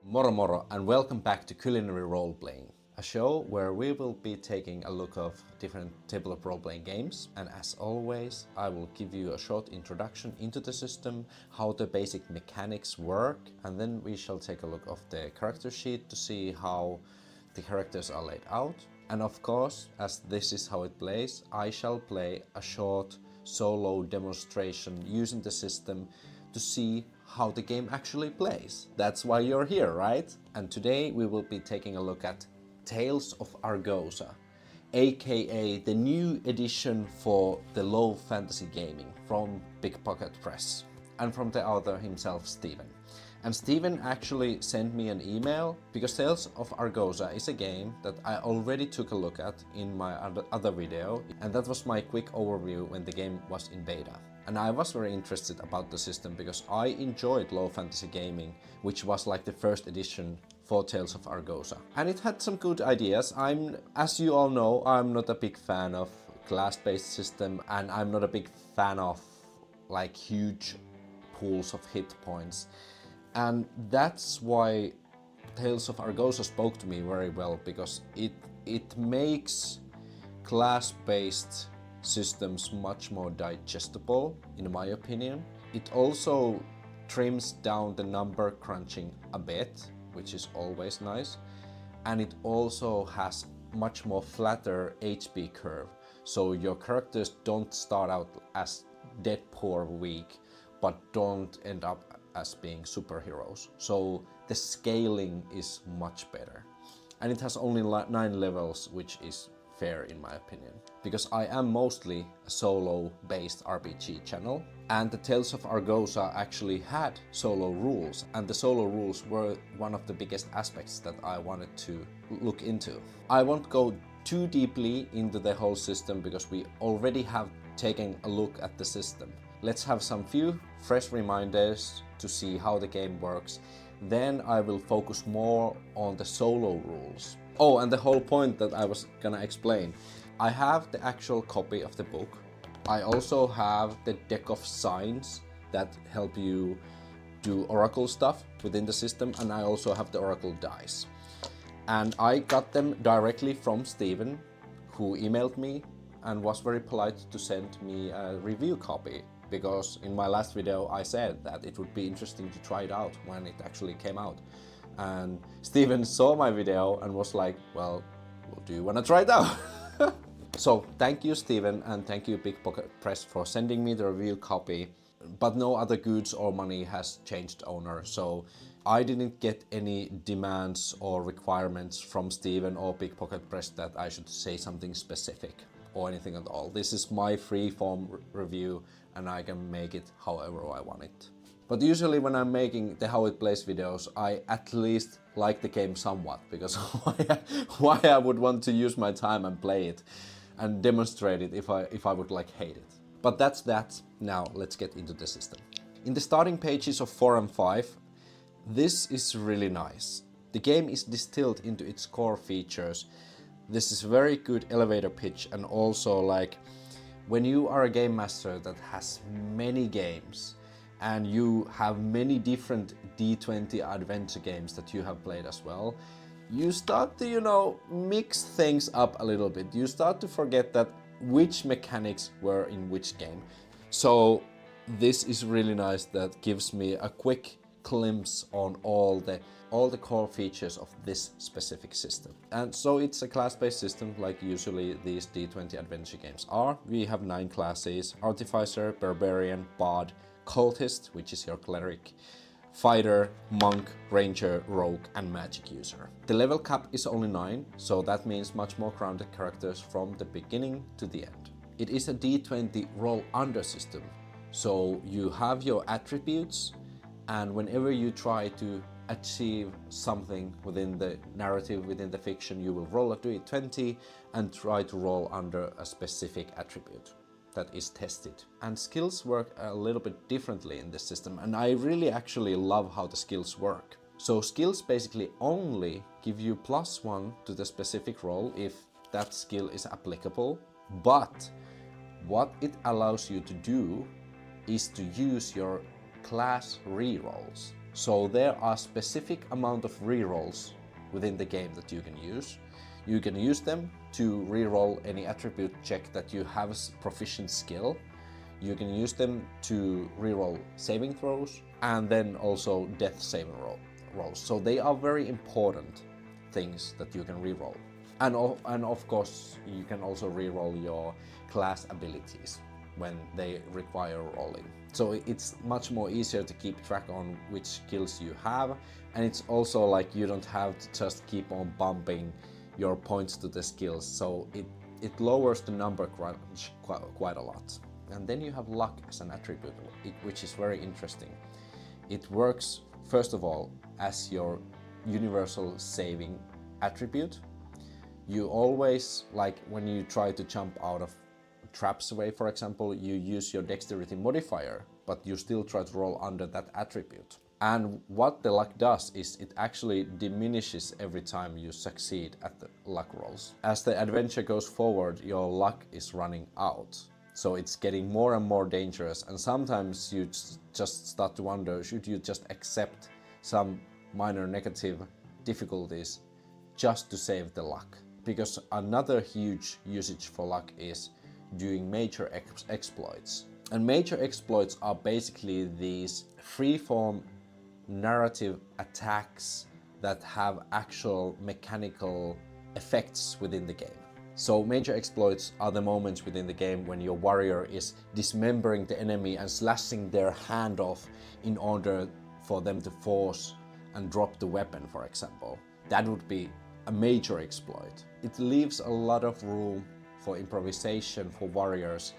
Moro moro and welcome back to Culinary Roleplaying, a show where we will be taking a look of different tabletop role-playing games, and as always I will give you a short introduction into the system, how the basic mechanics work, and then we shall take a look of the character sheet to see how the characters are laid out. And of course, as this is how it plays, I shall play a short solo demonstration using the system to see how the game actually plays. That's why you're here, right? And today we will be taking a look at Tales of Argosa, aka the new edition for the low fantasy gaming from Big Pocket Press and from the author himself, Steven. And Steven actually sent me an email because Tales of Argosa is a game that I already took a look at in my other video, and that was my quick overview when the game was in beta. And I was very interested about the system because I enjoyed low fantasy gaming, which was like the first edition for Tales of Argosa. And it had some good ideas. As you all know, I'm not a big fan of class-based system, and I'm not a big fan of like huge pools of hit points. And that's why Tales of Argosa spoke to me very well, because it makes class-based systems much more digestible, in my opinion. It also trims down the number crunching a bit, which is always nice. And it also has much more flatter HP curve, so your characters don't start out as dead poor weak, but don't end up as being superheroes. So the scaling is much better. And it has only 9 levels, which is fair in my opinion, because I am mostly a solo based RPG channel, and the Tales of Argosa actually had solo rules, and the solo rules were one of the biggest aspects that I wanted to look into. I won't go too deeply into the whole system because we already have taken a look at the system. Let's have some few fresh reminders to see how the game works. Then I will focus more on the solo rules. Oh, and the whole point that I was gonna explain. I have the actual copy of the book. I also have the deck of signs that help you do oracle stuff within the system, and I also have the oracle dice. And I got them directly from Steven, who emailed me and was very polite to send me a review copy, because in my last video I said that it would be interesting to try it out when it actually came out. And Steven saw my video and was like, well, do you want to try it out? So thank you, Steven, and thank you Big Pocket Press for sending me the review copy. But no other goods or money has changed owner, so I didn't get any demands or requirements from Steven or Big Pocket Press that I should say something specific or anything at all. This is my free-form review, and I can make it however I want it. But usually when I'm making the how it plays videos, I at least like the game somewhat, because why I would want to use my time and play it and demonstrate it if I would like hate it. But that's that. Now let's get into the system. In the starting pages of 4 and 5, this is really nice. The game is distilled into its core features. This is very good elevator pitch, and also like when you are a game master that has many games and you have many different D20 adventure games that you have played as well, you start to, mix things up a little bit. You start to forget that which mechanics were in which game. So this is really nice. That gives me a quick glimpse on all the core features of this specific system. And so it's a class-based system like usually these D20 adventure games are. We have 9 classes: Artificer, Barbarian, Bard, Cultist, which is your cleric, Fighter, Monk, Ranger, Rogue, and Magic user. The level cap is only 9, so that means much more grounded characters from the beginning to the end. It is a D20 roll under system, so you have your attributes, and whenever you try to achieve something within the narrative, within the fiction, you will roll a D20 and try to roll under a specific attribute that is tested. And skills work a little bit differently in this system, and I really actually love how the skills work. So skills basically only give you +1 to the specific roll if that skill is applicable, but what it allows you to do is to use your class rerolls. So there are specific amount of rerolls within the game that you can use. You can use them to reroll any attribute check that you have proficient skill. You can use them to reroll saving throws and then also death saving rolls. So they are very important things that you can reroll. And of course, you can also reroll your class abilities when they require rolling. So it's much more easier to keep track on which skills you have, and it's also like you don't have to just keep on bumping your points to the skills, so it lowers the number crunch quite a lot. And then you have luck as an attribute, which is very interesting. It works, first of all, as your universal saving attribute. You always, like when you try to jump out of traps away, for example, you use your dexterity modifier, but you still try to roll under that attribute. And what the luck does is it actually diminishes every time you succeed at the luck rolls. As the adventure goes forward, your luck is running out. So it's getting more and more dangerous, and sometimes you just start to wonder, should you just accept some minor negative difficulties just to save the luck? Because another huge usage for luck is doing major exploits. And major exploits are basically these freeform narrative attacks that have actual mechanical effects within the game. So major exploits are the moments within the game when your warrior is dismembering the enemy and slashing their hand off in order for them to force and drop the weapon, for example. That would be a major exploit. It leaves a lot of room for improvisation for warriors,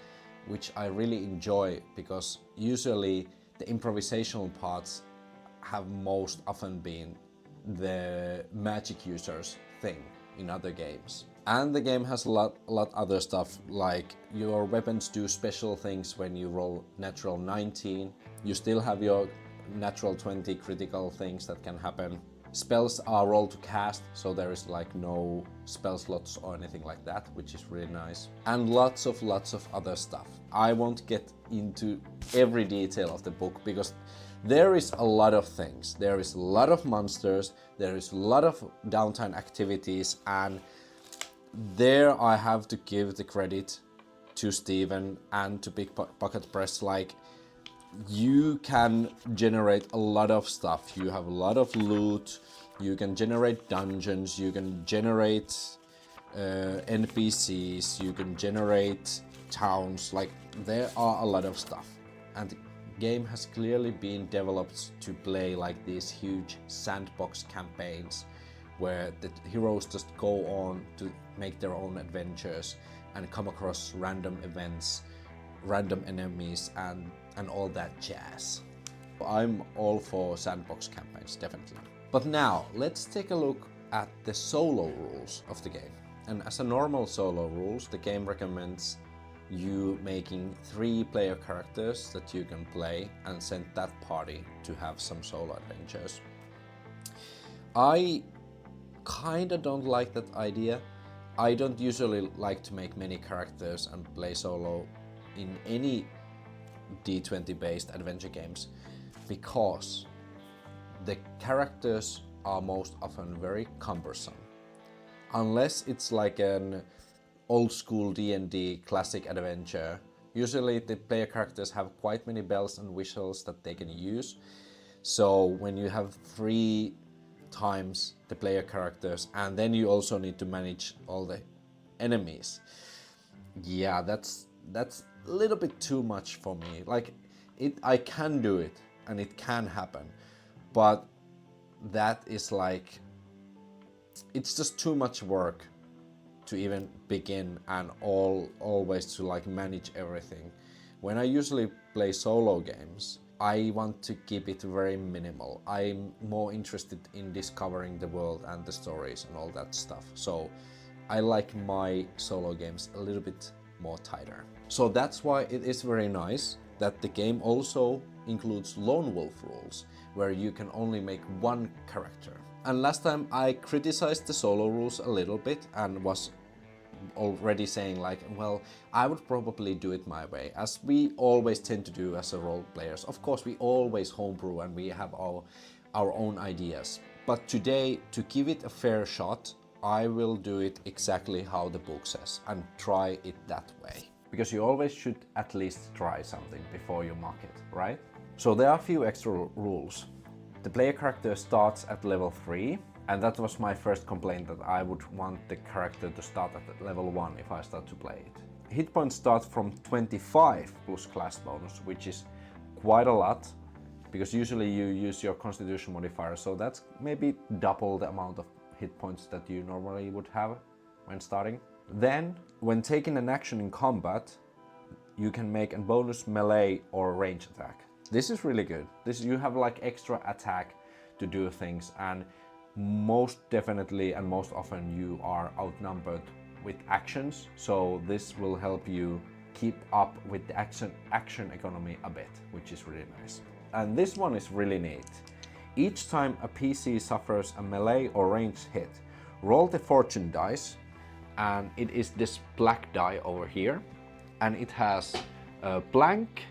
which I really enjoy, because usually the improvisational parts have most often been the magic users thing in other games. And the game has a lot other stuff, like your weapons do special things when you roll natural 19. You still have your natural 20 critical things that can happen. Spells are rolled to cast, so there is like no spell slots or anything like that, which is really nice. And lots of other stuff. I won't get into every detail of the book because there is a lot of things. There is a lot of monsters, there is a lot of downtime activities, and there I have to give the credit to Steven and to Big Bucket Press. Like, you can generate a lot of stuff. You have a lot of loot, you can generate dungeons, you can generate NPCs, you can generate towns. Like, there are a lot of stuff. And the game has clearly been developed to play like these huge sandbox campaigns where the heroes just go on to make their own adventures and come across random events, random enemies, and all that jazz. I'm all for sandbox campaigns, definitely. But now, let's take a look at the solo rules of the game. And as a normal solo rules, the game recommends you making 3 player characters that you can play and send that party to have some solo adventures. I kinda don't like that idea. I don't usually like to make many characters and play solo in any D20 based adventure games, because the characters are most often very cumbersome. Unless it's like an old school D&D classic adventure, usually the player characters have quite many bells and whistles that they can use. So when you have 3 times the player characters and then you also need to manage all the enemies, yeah, that's a little bit too much for me. Like, I can do it and it can happen, but that is like, it's just too much work to even begin and always to like manage everything. When I usually play solo games, I want to keep it very minimal. I'm more interested in discovering the world and the stories and all that stuff. So I like my solo games a little bit more tighter. So that's why it is very nice that the game also includes lone wolf rules, where you can only make 1 character. And last time I criticized the solo rules a little bit and was already saying like, well, I would probably do it my way, as we always tend to do as a role players. Of course, we always homebrew and we have our own ideas. But today, to give it a fair shot, I will do it exactly how the book says and try it that way. Because you always should at least try something before you mock it, right? So there are a few extra rules. The player character starts at level 3, and that was my first complaint, that I would want the character to start at level 1 if I start to play it. Hit points start from 25 plus class bonus, which is quite a lot, because usually you use your constitution modifier, so that's maybe double the amount of hit points that you normally would have when starting. Then, when taking an action in combat, you can make a bonus melee or range attack. This is really good. You have like extra attack to do things, and most definitely and most often you are outnumbered with actions, so this will help you keep up with the action economy a bit, which is really nice. And this one is really neat. Each time a PC suffers a melee or ranged hit, roll the fortune dice, and it is this black die over here, and it has a blank,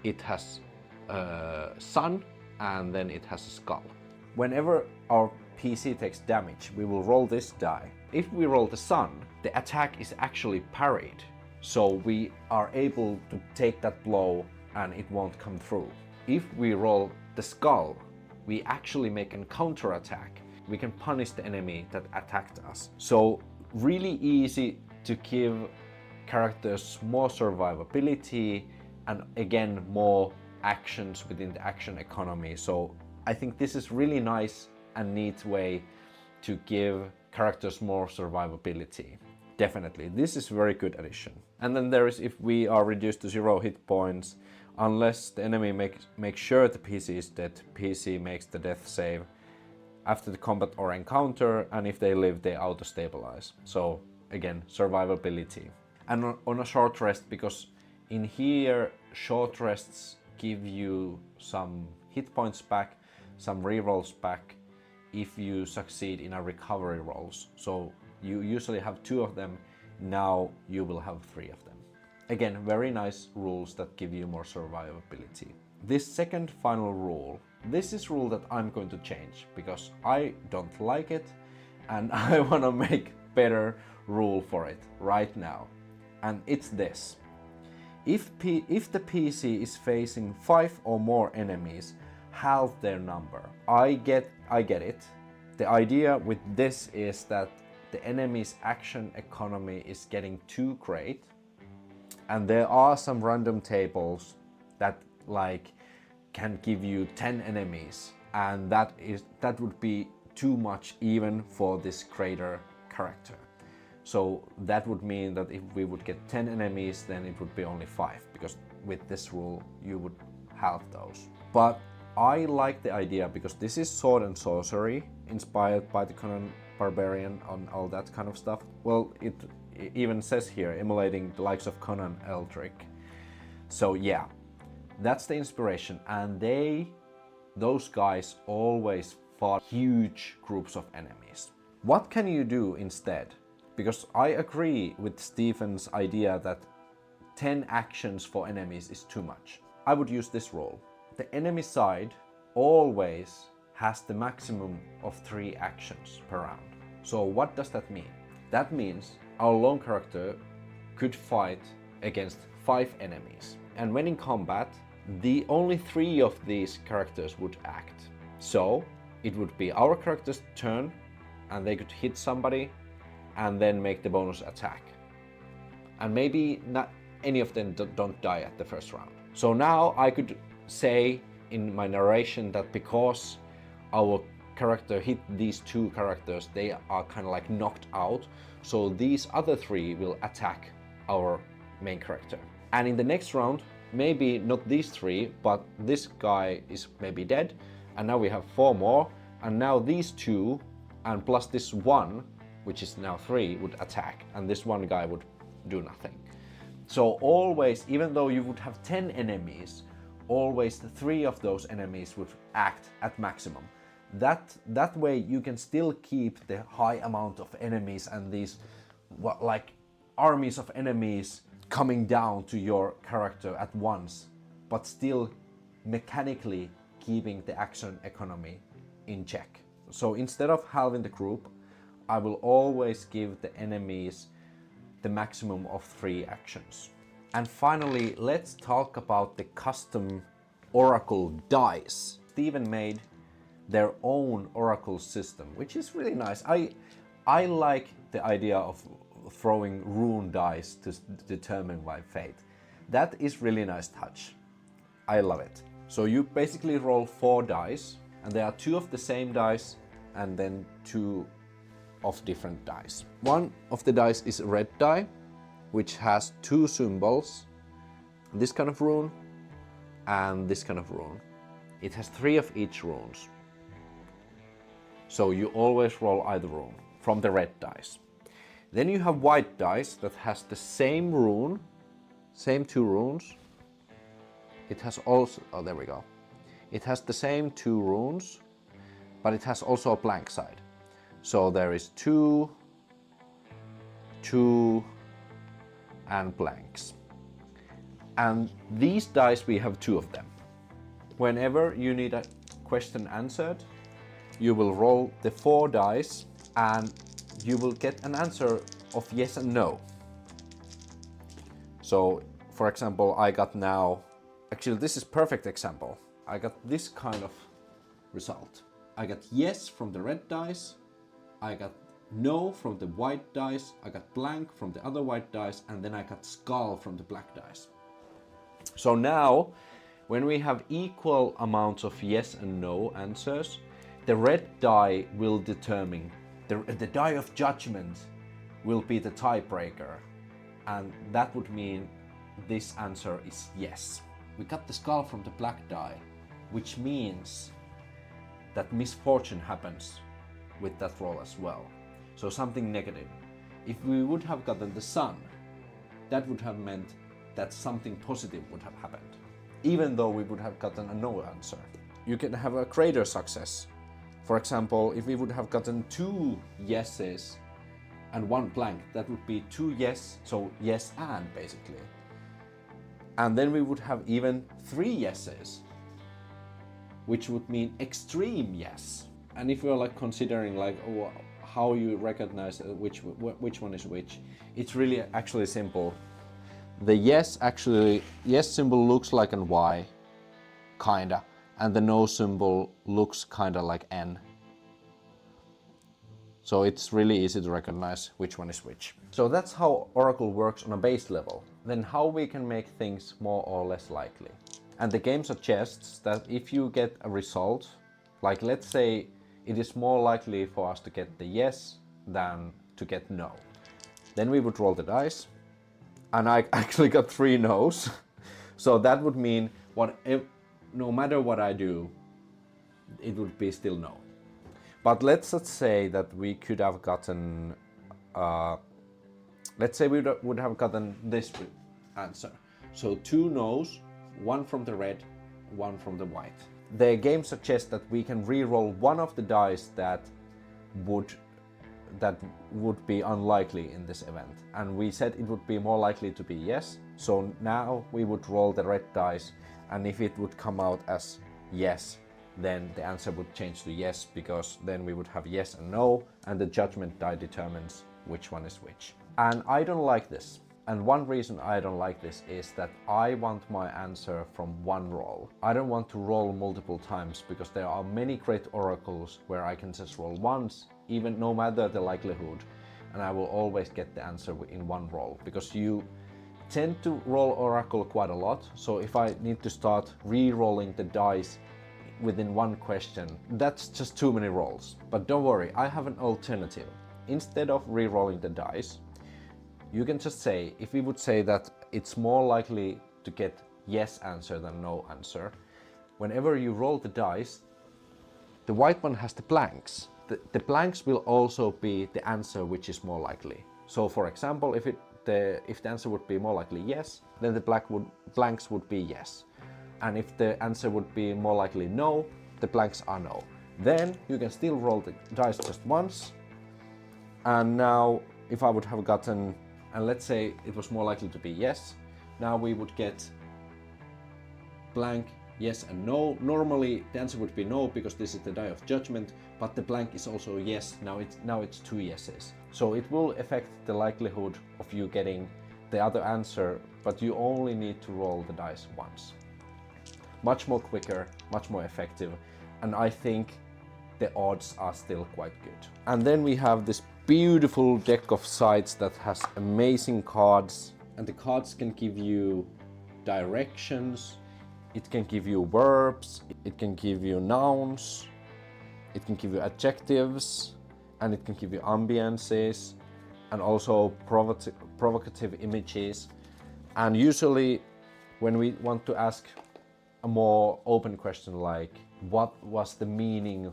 it has a sun, and then it has a skull. Whenever our PC takes damage, we will roll this die. If we roll the sun, the attack is actually parried, so we are able to take that blow and it won't come through. If we roll the skull, we actually make a counter attack. We can punish the enemy that attacked us. So really easy to give characters more survivability and again more actions within the action economy. So I think this is really nice and neat way to give characters more survivability. Definitely, this is very good addition. And then there is, if we are reduced to 0 hit points, unless the enemy makes sure the PC is dead, PC makes the death save after the combat or encounter, and if they live, they auto-stabilize. So again, survivability. And on a short rest, because in here, short rests give you some hit points back, some rerolls back, if you succeed in a recovery rolls. So you usually have 2 of them, now you will have 3 of them. Again, very nice rules that give you more survivability. This second final rule, this is rule that I'm going to change because I don't like it and I want to make better rule for it right now. And it's this. If the PC is facing 5 or more enemies, halve their number. I get it. The idea with this is that the enemy's action economy is getting too great, and there are some random tables that like can give you 10 enemies, and that would be too much even for this greater character. So that would mean that if we would get 10 enemies, then it would be only 5, because with this rule you would halve those. But I like the idea because this is sword and sorcery, inspired by the Conan Barbarian and all that kind of stuff. Well, it even says here, emulating the likes of Conan Eldrick. So yeah, that's the inspiration. And those guys always fought huge groups of enemies. What can you do instead? Because I agree with Stephen's idea that 10 actions for enemies is too much. I would use this rule. The enemy side always has the maximum of 3 actions per round. So what does that mean? That means our lone character could fight against 5 enemies. And when in combat, the only 3 of these characters would act. So it would be our character's turn, and they could hit somebody and then make the bonus attack. And maybe not any of them don't die at the first round. So now I could say in my narration that because our character hit these 2 characters, they are kind of like knocked out, so these other 3 will attack our main character. And in the next round, maybe not these 3, but this guy is maybe dead, and now we have 4 more, and now these 2 and plus this 1, which is now 3, would attack, and this one guy would do nothing. So always, even though you would have 10 enemies, always 3 of those enemies would act at maximum. That way you can still keep the high amount of enemies and these like armies of enemies coming down to your character at once, but still mechanically keeping the action economy in check. So instead of halving the group, I will always give the enemies the maximum of 3 actions. And finally, let's talk about the custom Oracle dice. Steven made their own Oracle system, which is really nice. I like the idea of throwing rune dice to determine my fate. That is really nice touch. I love it. So you basically roll 4 dice, and there are 2 of the same dice and then 2 of different dice. One of the dice is a red die, which has 2 symbols, this kind of rune and this kind of rune. It has 3 of each runes. So you always roll either rune from the red dice. Then you have white dice that has the same rune, same 2 runes. It has also, oh there we go. It has the same 2 runes, but it has also a blank side. So there is 2, 2, and blanks. And these dice, we have 2 of them. Whenever you need a question answered, you will roll the 4 dice and you will get an answer of yes and no. So, for example, I got now, actually this is perfect example. I got this kind of result. I got yes from the red dice, I got no from the white dice, I got blank from the other white dice, and then I got skull from the black dice. So now, when we have equal amounts of yes and no answers, the red die will determine, the die of judgment will be the tiebreaker, and that would mean this answer is yes. We got the skull from the black die, which means that misfortune happens with that roll as well. So something negative. If we would have gotten the sun, that would have meant that something positive would have happened, even though we would have gotten a no answer. You can have a greater success. For example, if we would have gotten 2 yeses and 1 blank, that would be 2 yes, so yes and basically. And then we would have even 3 yeses, which would mean extreme yes. And if you're like considering like how you recognize which one is which, it's really actually simple. The yes symbol looks like an Y, kinda, and the no symbol looks kinda like N. So it's really easy to recognize which one is which. So that's how Oracle works on a base level. Then how we can make things more or less likely. And the game suggests that if you get a result, like let's say it is more likely for us to get the yes than to get no. Then we would roll the dice, and I actually got 3 no's. So that would mean no matter what I do, it would be still no. But let's say that we could have gotten, let's say we would have gotten this answer. So 2 no's, 1 from the red, 1 from the white. The game suggests that we can re-roll one of the dice that would be unlikely in this event. And we said it would be more likely to be yes. So now we would roll the red dice, and if it would come out as yes, then the answer would change to yes, because then we would have yes and no, and the judgment die determines which one is which. And I don't like this. And one reason I don't like this is that I want my answer from 1 roll. I don't want to roll multiple times, because there are many great oracles where I can just roll once, even no matter the likelihood, and I will always get the answer in 1 roll, because you tend to roll oracle quite a lot. So if I need to start re-rolling the dice within 1 question, that's just too many rolls. But don't worry, I have an alternative. Instead of re-rolling the dice, you can just say, if we would say that it's more likely to get yes answer than no answer, whenever you roll the dice, the white one has the blanks. The blanks will also be the answer which is more likely. So for example, if the answer would be more likely yes, then the blanks would be yes. And if the answer would be more likely no, the blanks are no. Then you can still roll the dice just once, and now if I would have gotten, and let's say it was more likely to be yes, now we would get blank, yes and no. Normally the answer would be no because this is the die of judgment, but the blank is also yes. Now it's 2 yeses. So it will affect the likelihood of you getting the other answer, but you only need to roll the dice once. Much more quicker, much more effective, and I think the odds are still quite good. And then we have this beautiful deck of sides that has amazing cards, and the cards can give you directions, it can give you verbs, it can give you nouns, it can give you adjectives, and it can give you ambiances, and also provocative images. And usually when we want to ask a more open question like, what was the meaning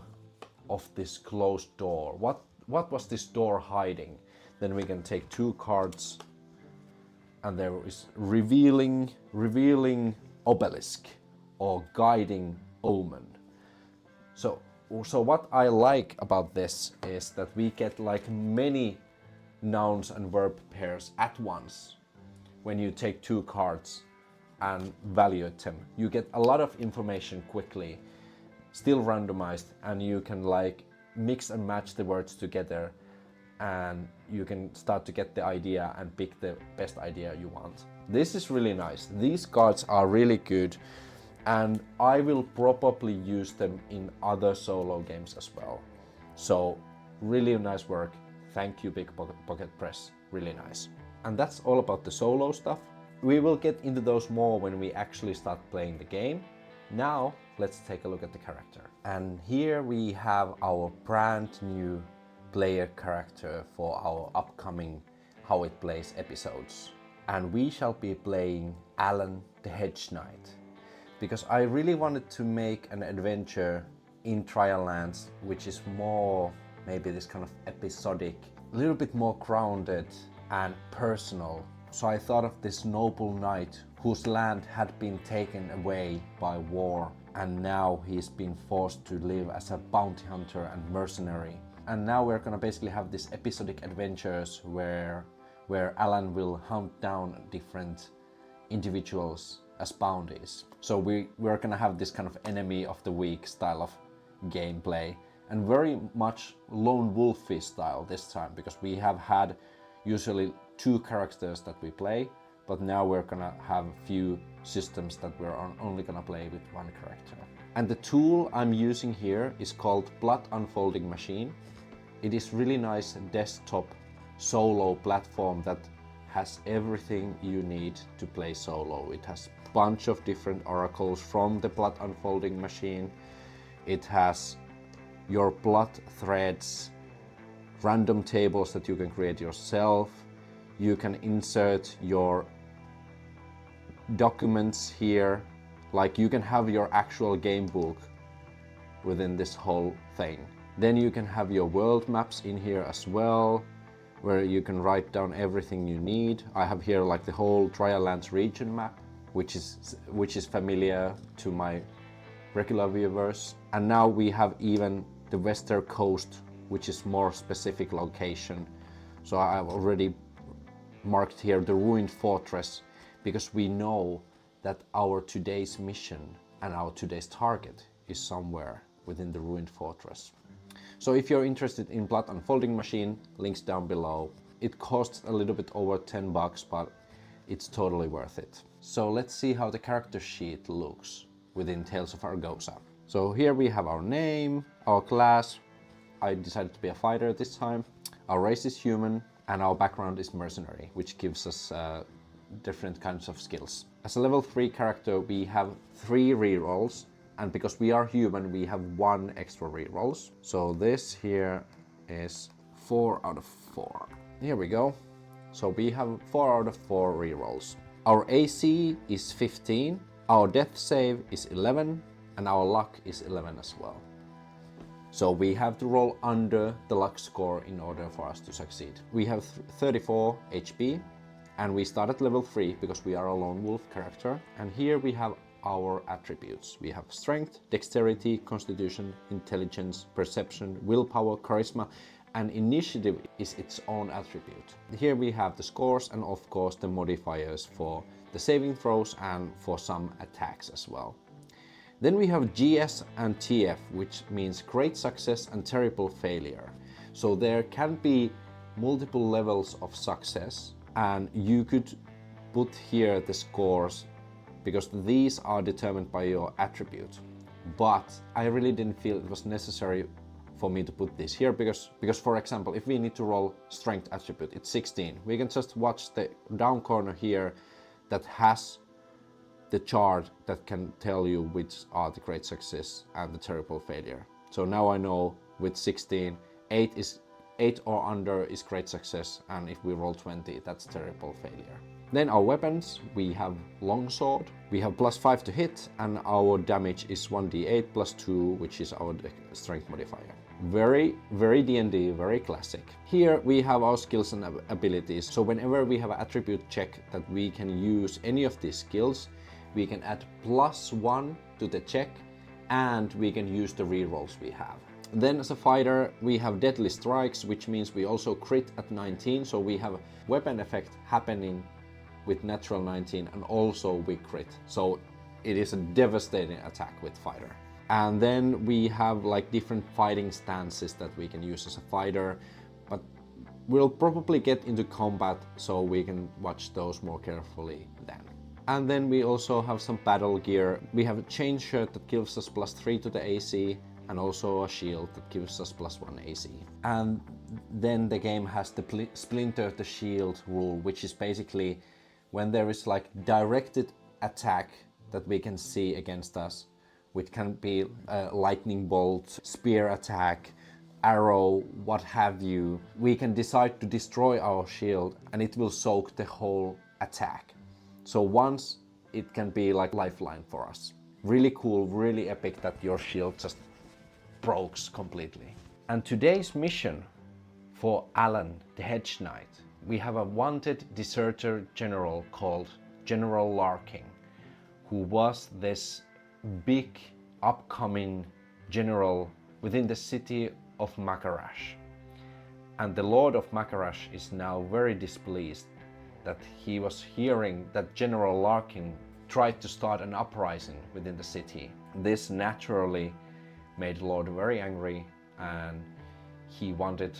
of this closed door? What was this door hiding? Then we can take 2 cards, and there is revealing obelisk or guiding omen. So what I like about this is that we get like many nouns and verb pairs at once. When you take 2 cards and evaluate them, you get a lot of information quickly, still randomized, and you can like mix and match the words together, and you can start to get the idea and pick the best idea you want. This is really nice. These cards are really good, and I will probably use them in other solo games as well. So really nice work. Thank you, Big Pocket Press. Really nice. And that's all about the solo stuff. We will get into those more when we actually start playing the game. Now let's take a look at the character. And here we have our brand new player character for our upcoming How It Plays episodes. And we shall be playing Alan the Hedge Knight, because I really wanted to make an adventure in Triallands which is more maybe this kind of episodic, a little bit more grounded and personal. So I thought of this noble knight whose land had been taken away by war, and now he's been forced to live as a bounty hunter and mercenary. And now we're gonna basically have these episodic adventures where Alan will hunt down different individuals as bounties. So we're gonna have this kind of enemy of the week style of gameplay, and very much lone wolfy style this time, because we have had usually 2 characters that we play, but now we're gonna have a few systems that we're only gonna play with 1 character. And the tool I'm using here is called Blood Unfolding Machine. It is really nice desktop solo platform that has everything you need to play solo. It has a bunch of different oracles from the Blood Unfolding Machine. It has your blood threads, random tables that you can create yourself. You can insert your documents here, like you can have your actual game book within this whole thing. Then you can have your world maps in here as well, where you can write down everything you need. I have here like the whole Triallands region map, which is familiar to my regular viewers. And now we have even the Western Coast, which is more specific location. So I've already marked here the ruined fortress, because we know that our today's mission and our today's target is somewhere within the ruined fortress. So if you're interested in Blood Unfolding Machine, links down below. It costs a little bit over $10, but it's totally worth it. So let's see how the character sheet looks within Tales of Argosa. So here we have our name, our class. I decided to be a fighter this time. Our race is human, and our background is mercenary, which gives us different kinds of skills. As a level 3 character, we have 3 rerolls, and because we are human, we have 1 extra rerolls. So this here is 4 out of 4. Here we go. So we have 4 out of 4 rerolls. Our AC is 15, our death save is 11, and our luck is 11 as well. So we have to roll under the luck score in order for us to succeed. We have 34 HP, and we start at level 3 because we are a lone wolf character. And here we have our attributes. We have strength, dexterity, constitution, intelligence, perception, willpower, charisma, and initiative is its own attribute. Here we have the scores and of course the modifiers for the saving throws and for some attacks as well. Then we have GS and TF, which means great success and terrible failure. So there can be multiple levels of success, and you could put here the scores because these are determined by your attribute. But I really didn't feel it was necessary for me to put this here because for example, if we need to roll strength attribute, it's 16. We can just watch the down corner here that has the chart that can tell you which are the great success and the terrible failure. So now I know with 16, 8 or under is great success, and if we roll 20, that's terrible failure. Then our weapons, we have longsword, we have +5 to hit, and our damage is 1d8 +2, which is our strength modifier. Very D&D, very classic. Here we have our skills and abilities, so whenever we have an attribute check that we can use any of these skills, we can add +1 to the check, and we can use the rerolls we have. Then as a fighter, we have deadly strikes, which means we also crit at 19, so we have weapon effect happening with natural 19 and also we crit. So it is a devastating attack with fighter. And then we have like different fighting stances that we can use as a fighter, but we'll probably get into combat so we can watch those more carefully then. And then we also have some battle gear. We have a chain shirt that gives us +3 to the AC, and also a shield that gives us +1 AC. And then the game has the splinter the shield rule, which is basically when there is like directed attack that we can see against us, which can be a lightning bolt, spear attack, arrow, what have you. We can decide to destroy our shield and it will soak the whole attack. So once it can be like lifeline for us. Really cool, really epic that your shield just broke completely. And today's mission for Alan the Hedge Knight, we have a wanted deserter general called General Larking, who was this big upcoming general within the city of Makarash. And the Lord of Makarash is now very displeased that he was hearing that General Larking tried to start an uprising within the city. This naturally made Lord very angry, and he wanted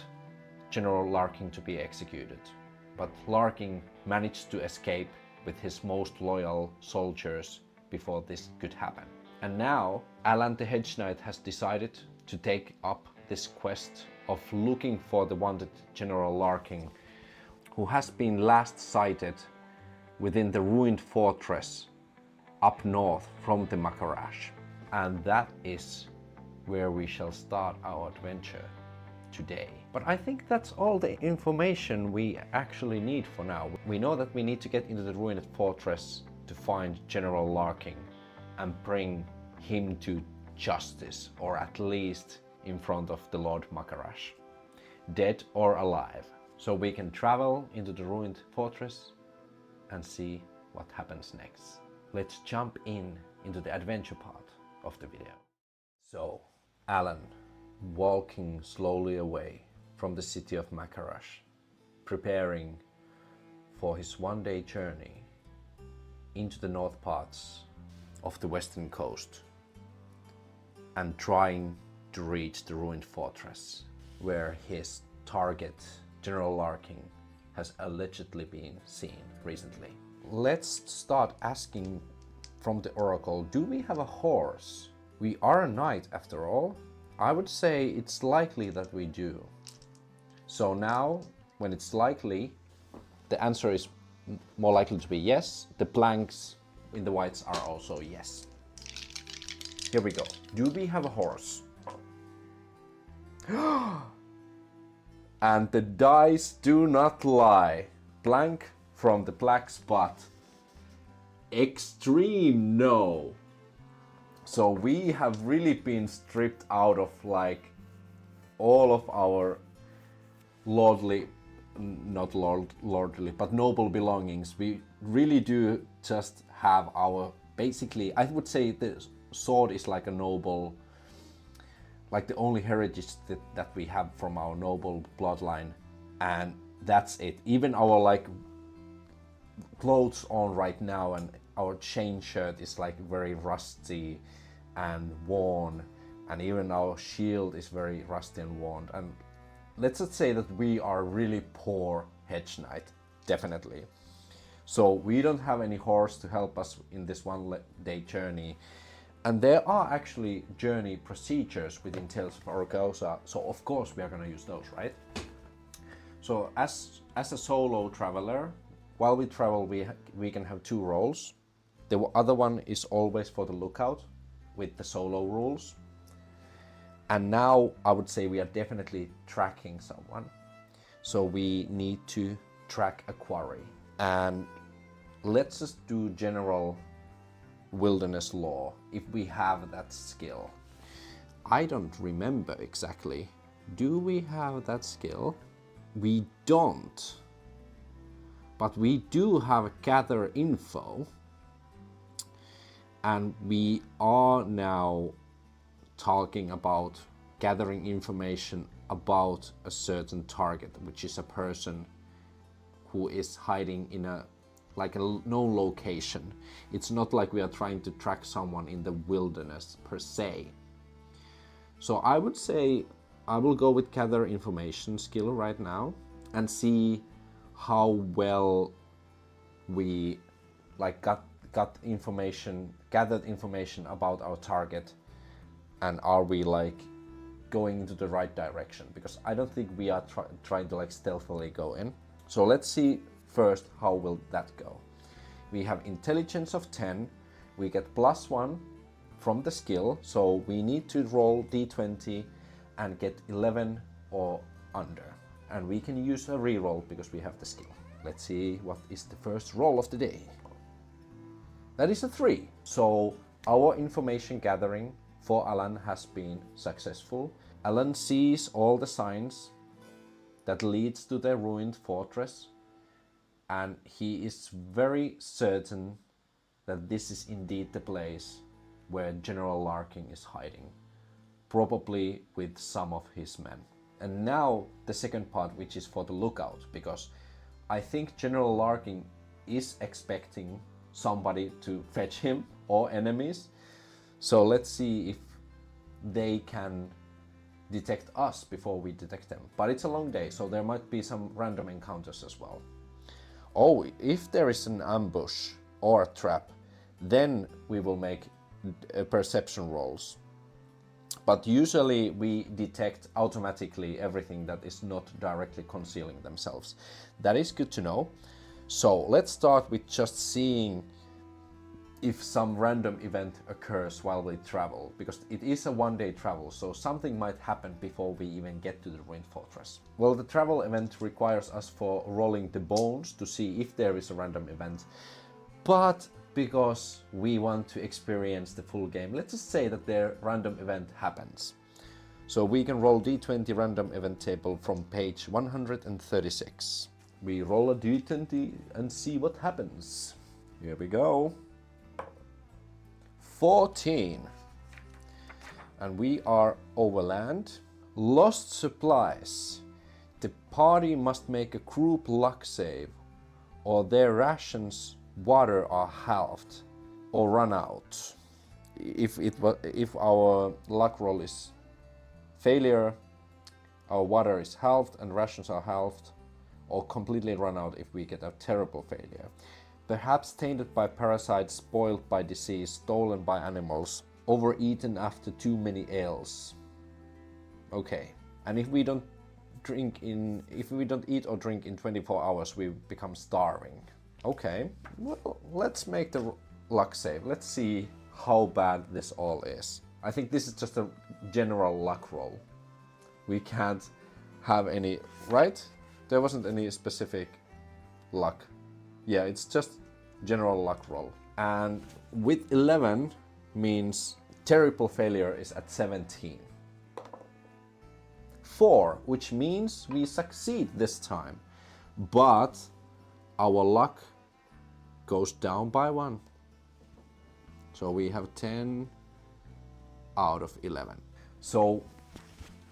General Larking to be executed. But Larking managed to escape with his most loyal soldiers before this could happen. And now Alan the Hedge Knight has decided to take up this quest of looking for the wanted General Larking, who has been last sighted within the ruined fortress up north from the Makarash. And that is where we shall start our adventure today. But I think that's all the information we actually need for now. We know that we need to get into the ruined fortress to find General Larking and bring him to justice, or at least in front of the Lord Makarash, dead or alive. So we can travel into the ruined fortress and see what happens next. Let's jump into the adventure part of the video. So Alan, walking slowly away from the city of Makarash, preparing for his one-day journey into the north parts of the western coast and trying to reach the ruined fortress where his target, General Larking, has allegedly been seen recently. Let's start asking from the oracle, do we have a horse? We are a knight after all. I would say it's likely that we do. So now, when it's likely, the answer is more likely to be yes. The blanks in the whites are also yes. Here we go. Do we have a horse? And the dice do not lie. Blank from the black spot. Extreme no. So we have really been stripped out of like all of our lordly, not lordly, but noble belongings. We really do just have our, basically, I would say the sword is like a noble like the only heritage that we have from our noble bloodline, and that's it. Even our like clothes on right now and our chain shirt is like very rusty and worn, and even our shield is very rusty and worn. And let's just say that we are really poor hedge knight, definitely. So we don't have any horse to help us in this one-day journey. And there are actually journey procedures within Tales of Argosa, so of course we are going to use those, right? So as a solo traveler, while we travel, we can have two roles. The other one is always for the lookout with the solo rules. And now I would say we are definitely tracking someone. So we need to track a quarry. And let's just do general wilderness lore if we have that skill. I don't remember exactly. Do we have that skill? We don't. But we do have gather info. And we are now talking about gathering information about a certain target, which is a person who is hiding in a known location. It's not like we are trying to track someone in the wilderness per se. So I would say I will go with gather information skill right now and see how well we gathered information about our target, and are we like going into the right direction, because I don't think we are trying to like stealthily go in. So let's see first how will that go. We have intelligence of 10, we get +1 from the skill, so we need to roll d20 and get 11 or under, and we can use a reroll because we have the skill. Let's see what is the first roll of the day. That is a 3. So our information gathering for Alan has been successful. Alan sees all the signs that leads to the ruined fortress, and he is very certain that this is indeed the place where General Larkin is hiding, probably with some of his men. And now the second part, which is for the lookout, because I think General Larkin is expecting somebody to fetch him or enemies. So let's see if they can detect us before we detect them. But it's a long day, so there might be some random encounters as well. Oh, if there is an ambush or a trap, then we will make perception rolls. But usually we detect automatically everything that is not directly concealing themselves. That is good to know. So let's start with just seeing if some random event occurs while we travel, because it is a one-day travel, so something might happen before we even get to the ruined fortress. Well, the travel event requires us for rolling the bones to see if there is a random event, but because we want to experience the full game, let's just say that the random event happens. So we can roll d20 random event table from page 136. We roll a d20 and see what happens. Here we go. 14. And we are overland. Lost supplies. The party must make a group luck save, or their rations water are halved or run out. If our luck roll is failure, our water is halved and rations are halved or completely run out if we get a terrible failure. Perhaps tainted by parasites, spoiled by disease, stolen by animals, overeaten after too many ales. Okay, and if we don't eat or drink in 24 hours, we become starving. Okay, well, let's make the luck save. Let's see how bad this all is. I think this is just a general luck roll. We can't have any, right? There wasn't any specific luck. Yeah, it's just general luck roll. And with 11 means terrible failure is at 17. 4, which means we succeed this time, but our luck goes down by 1. So we have 10 out of 11. So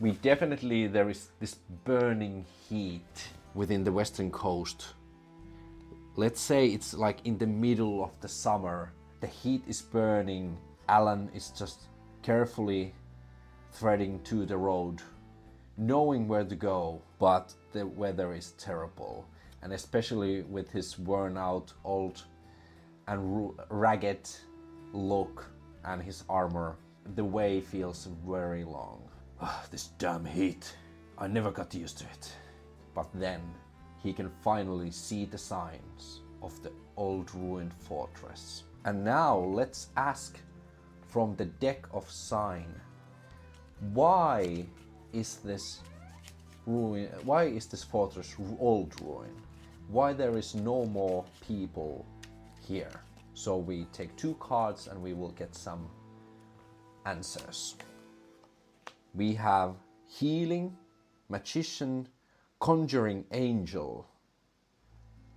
There is this burning heat within the western coast. Let's say it's like in the middle of the summer. The heat is burning. Alan is just carefully threading to the road, knowing where to go, but the weather is terrible. And especially with his worn out, old and ragged look and his armor, the way feels very long. This damn heat. I never got used to it. But then he can finally see the signs of the old ruined fortress. And now let's ask from the deck of sign, why is this fortress old ruin? Why there is no more people here? So we take 2 cards and we will get some answers. We have healing, magician, conjuring angel,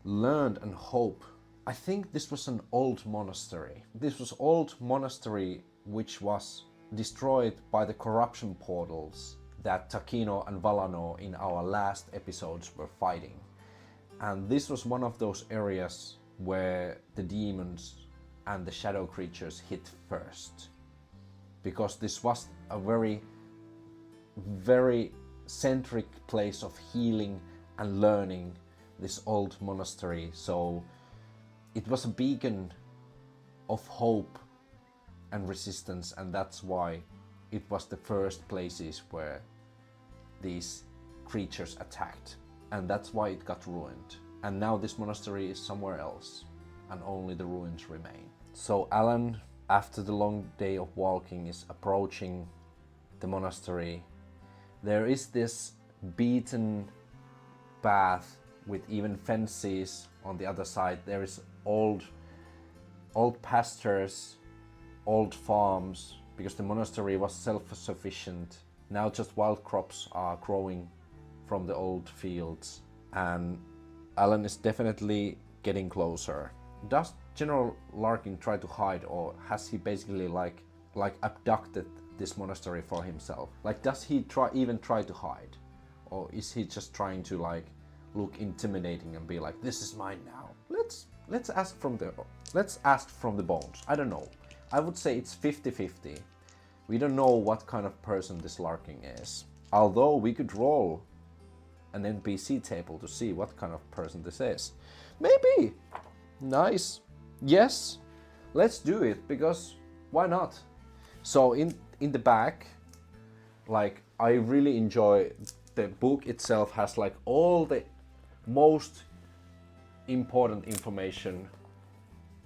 learned and hope. I think this was an old monastery. This was old monastery which was destroyed by the corruption portals that Takino and Valano in our last episodes were fighting. And this was one of those areas where the demons and the shadow creatures hit first. Because this was a very, very centric place of healing and learning, this old monastery. So it was a beacon of hope and resistance, and that's why it was the first places where these creatures attacked, and that's why it got ruined. And now this monastery is somewhere else and only the ruins remain. So Alan, after the long day of walking, is approaching the monastery. There is this beaten path with even fences on the other side. There is old pastures, old farms, because the monastery was self-sufficient. Now just wild crops are growing from the old fields, and Alan is definitely getting closer. Does General Larkin try to hide, or has he basically like abducted this monastery for himself? Like, does he even try to hide, or is he just trying to like look intimidating and be like, this is mine now? Let's ask from the bones. I don't know. I would say it's 50-50. We don't know what kind of person this Larkin is. Although we could roll an NPC table to see what kind of person this is. Maybe. Nice. Yes. Let's do it, because why not? So in the back, like, I really enjoy the book itself. Has like all the most important information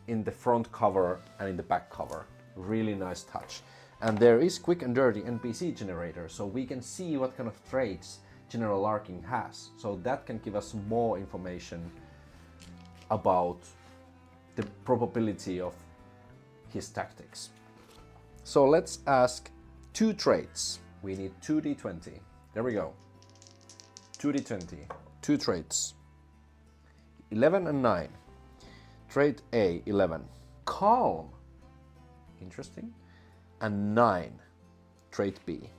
in the front cover and in the back cover. Really nice touch. And there is quick and dirty NPC generator, so we can see what kind of traits General Larkin has. So that can give us more information about the probability of his tactics. So let's ask 2 traits. We need 2d20. There we go. 2d20. 2 traits. 11 and 9. Trait A, 11. Calm. Interesting. And 9. Trait B.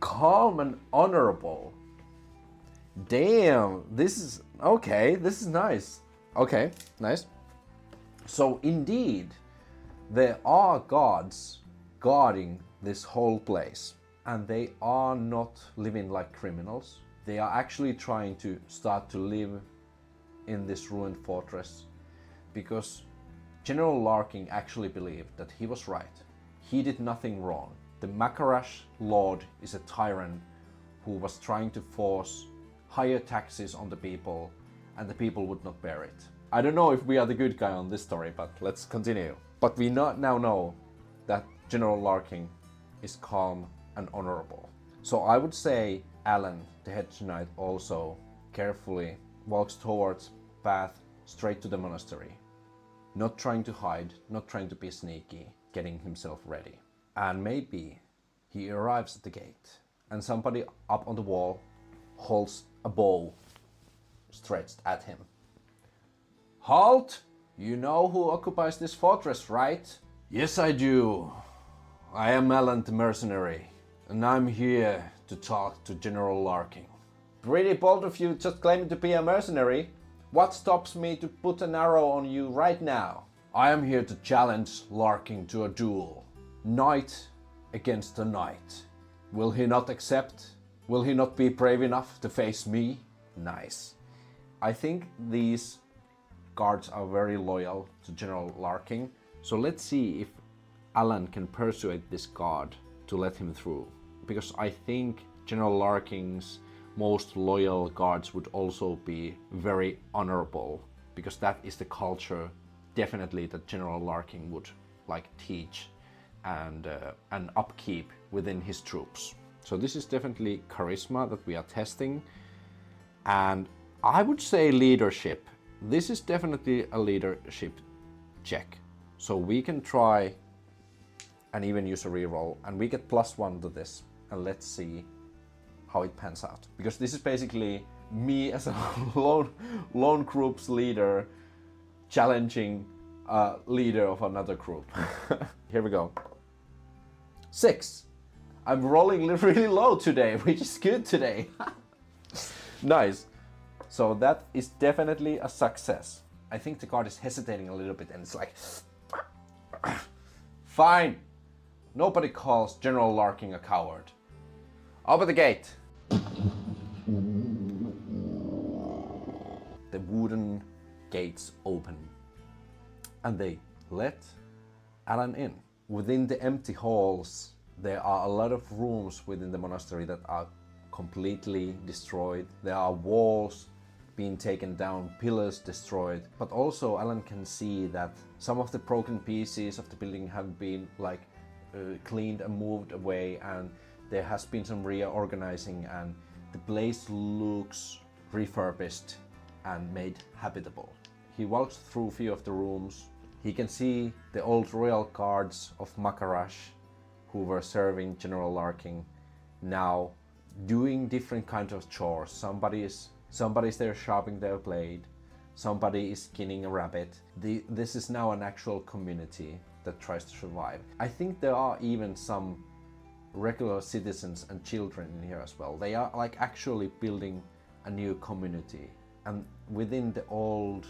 Calm and honorable. Damn, this is okay. This is nice. Okay, nice. So indeed, there are gods guarding this whole place, and they are not living like criminals. They are actually trying to start to live in this ruined fortress, because General Larkin actually believed that he was right. He did nothing wrong. The Makarash Lord is a tyrant who was trying to force higher taxes on the people, and the people would not bear it. I don't know if we are the good guy on this story, but let's continue. But we now know that General Larkin is calm and honorable. So I would say Alan, the head knight, also carefully walks towards path straight to the monastery. Not trying to hide, not trying to be sneaky, getting himself ready. And maybe he arrives at the gate, and somebody up on the wall holds a bow stretched at him. Halt! You know who occupies this fortress, right? Yes, I do. I am Alan the mercenary, and I'm here to talk to General Larking. Pretty bold of you just claiming to be a mercenary. What stops me to put an arrow on you right now? I am here to challenge Larking to a duel. Knight against a knight. Will he not accept? Will he not be brave enough to face me? Nice. I think these guards are very loyal to General Larking. So let's see if Alan can persuade this guard to let him through. Because I think General Larking's most loyal guards would also be very honorable. Because that is the culture definitely that General Larking would like teach and upkeep within his troops. So this is definitely charisma that we are testing. And I would say leadership. This is definitely a leadership check. So we can try and even use a reroll, and we get +1 to this. And let's see how it pans out. Because this is basically me as a lone group's leader challenging a leader of another group. Here we go. 6. I'm rolling really low today, which is good today. Nice. So that is definitely a success. I think the guard is hesitating a little bit and it's like, fine. Nobody calls General Larking a coward. Open the gate. The wooden gates open and they let Alan in. Within the empty halls, there are a lot of rooms within the monastery that are completely destroyed. There are walls being taken down, pillars destroyed, but also Alan can see that some of the broken pieces of the building have been like cleaned and moved away, and there has been some reorganizing, and the place looks refurbished and made habitable. He walks through a few of the rooms. He can see the old royal guards of Makarash who were serving General Larking now doing different kinds of chores. Somebody's there sharpening their blade, somebody is skinning a rabbit. This is now an actual community that tries to survive. I think there are even some regular citizens and children in here as well. They are like actually building a new community. And within the old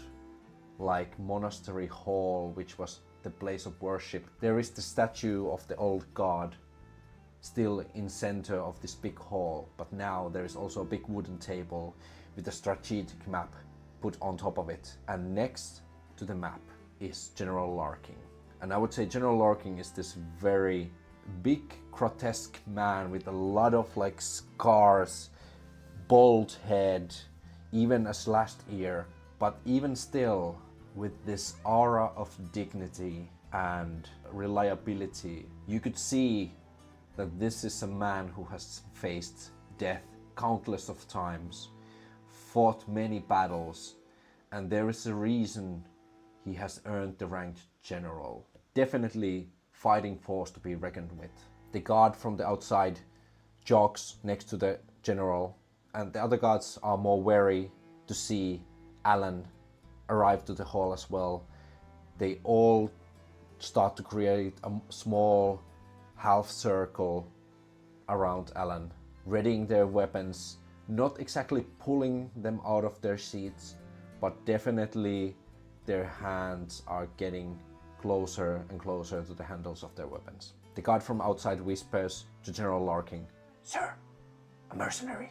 like monastery hall, which was the place of worship, there is the statue of the old god still in center of this big hall, but now there is also a big wooden table with a strategic map put on top of it. And next to the map is General Larking. And I would say General Larking is this very big, grotesque man with a lot of like scars, bald head, even a slashed ear, but even still with this aura of dignity and reliability. You could see that this is a man who has faced death countless of times, fought many battles, and there is a reason he has earned the rank general. Definitely fighting force to be reckoned with. The guard from the outside jogs next to the general, and the other guards are more wary to see Alan arrive to the hall as well. They all start to create a small half circle around Alan, readying their weapons, not exactly pulling them out of their seats, but definitely their hands are getting closer and closer to the handles of their weapons. The guard from outside whispers to General Larking, "Sir, a mercenary,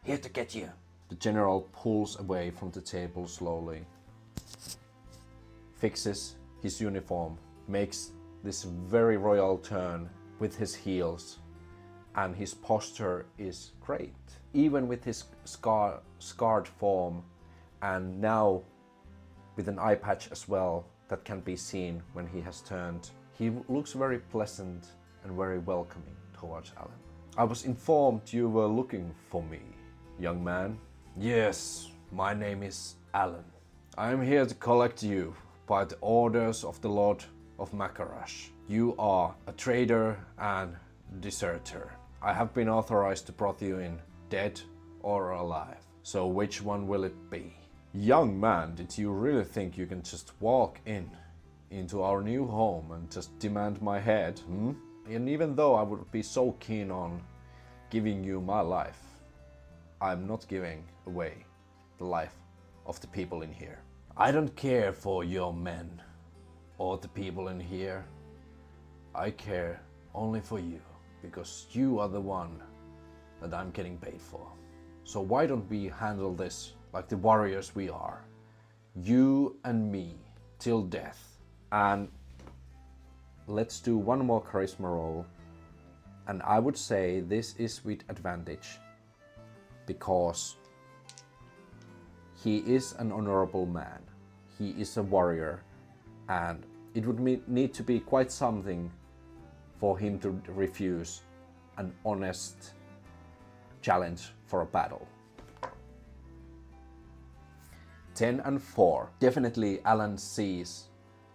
here to get you." The general pulls away from the table slowly, fixes his uniform, makes this very royal turn with his heels, and his posture is great. Even with his scarred form, and now with an eye patch as well that can be seen when he has turned, he looks very pleasant and very welcoming towards Alan. "I was informed you were looking for me, young man." "Yes, my name is Alan. I am here to collect you by the orders of the Lord of Makarash. You are a traitor and deserter. I have been authorized to brought you in, dead or alive. So which one will it be?" "Young man, did you really think you can just walk into our new home and just demand my head, And even though I would be so keen on giving you my life, I'm not giving away the life of the people in here. I don't care for your men or the people in here. I care only for you, because you are the one that I'm getting paid for. So why don't we handle this like the warriors we are? You and me, till death. And let's do one more charisma roll. And I would say this is with advantage, because he is an honorable man. He is a warrior, and it would need to be quite something for him to refuse an honest challenge for a battle. 10 and 4. Definitely Alan sees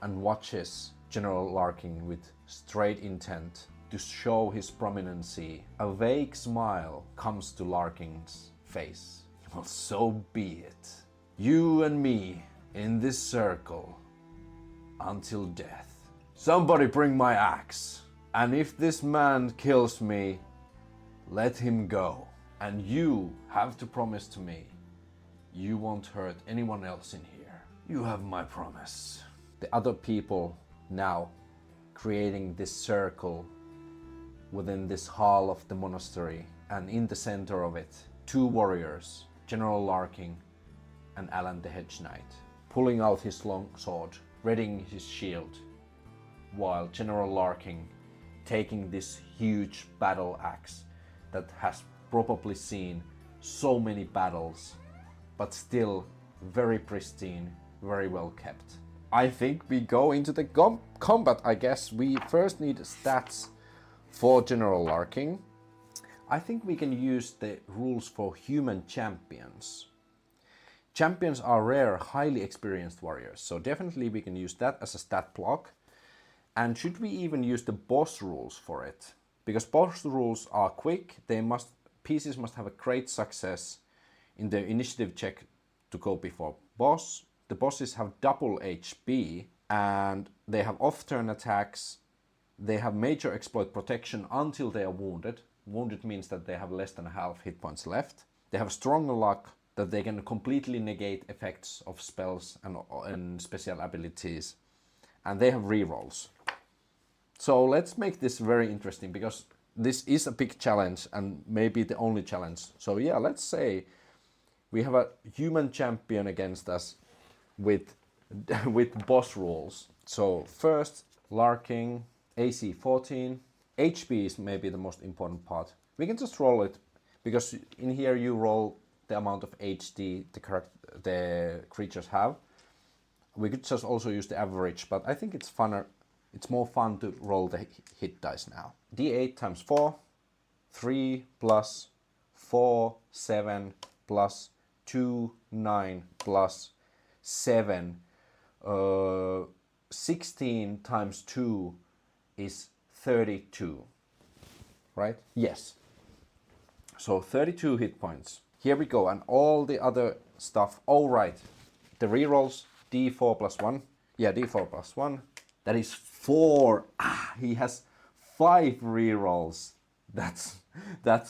and watches General Larkin with straight intent to show his prominency. A vague smile comes to Larkin's face. Well, so be it. You and me in this circle until death. Somebody bring my axe. And if this man kills me, let him go. And you have to promise to me you won't hurt anyone else in here. You have my promise. The other people now creating this circle within this hall of the monastery, and in the center of it, two warriors, General Larkin and Alan the Hedge Knight, pulling out his long sword, readying his shield, while General Larkin taking this huge battle axe that has probably seen so many battles, but still very pristine, very well kept. I think we go into the combat, I guess. We first need stats for General Larkin. I think we can use the rules for human champions. Champions are rare, highly experienced warriors, so definitely we can use that as a stat block. And should we even use the boss rules for it? Because boss rules are quick, PCs must have a great success in the initiative check to go before boss. The bosses have double HP and they have off-turn attacks. They have major exploit protection until they are wounded. Wounded means that they have less than half hit points left. They have stronger luck, that they can completely negate effects of spells and special abilities. And they have rerolls. So let's make this very interesting, because this is a big challenge and maybe the only challenge. So yeah, let's say we have a human champion against us with boss rules. So first, Larkin, AC 14. HP is maybe the most important part. We can just roll it, because in here you roll the amount of HD the creatures have. We could just also use the average, but I think it's funner. It's more fun to roll the hit dice now. D8 times 4, 3 plus 4, 7 plus 2, 9 plus 7. 16 times 2 is 32, right? Yes. So 32 hit points. Here we go, and all the other stuff. Oh, right. The rerolls, D4 plus 1. Yeah, D4 plus 1. That is 4. He has 5 rerolls. That's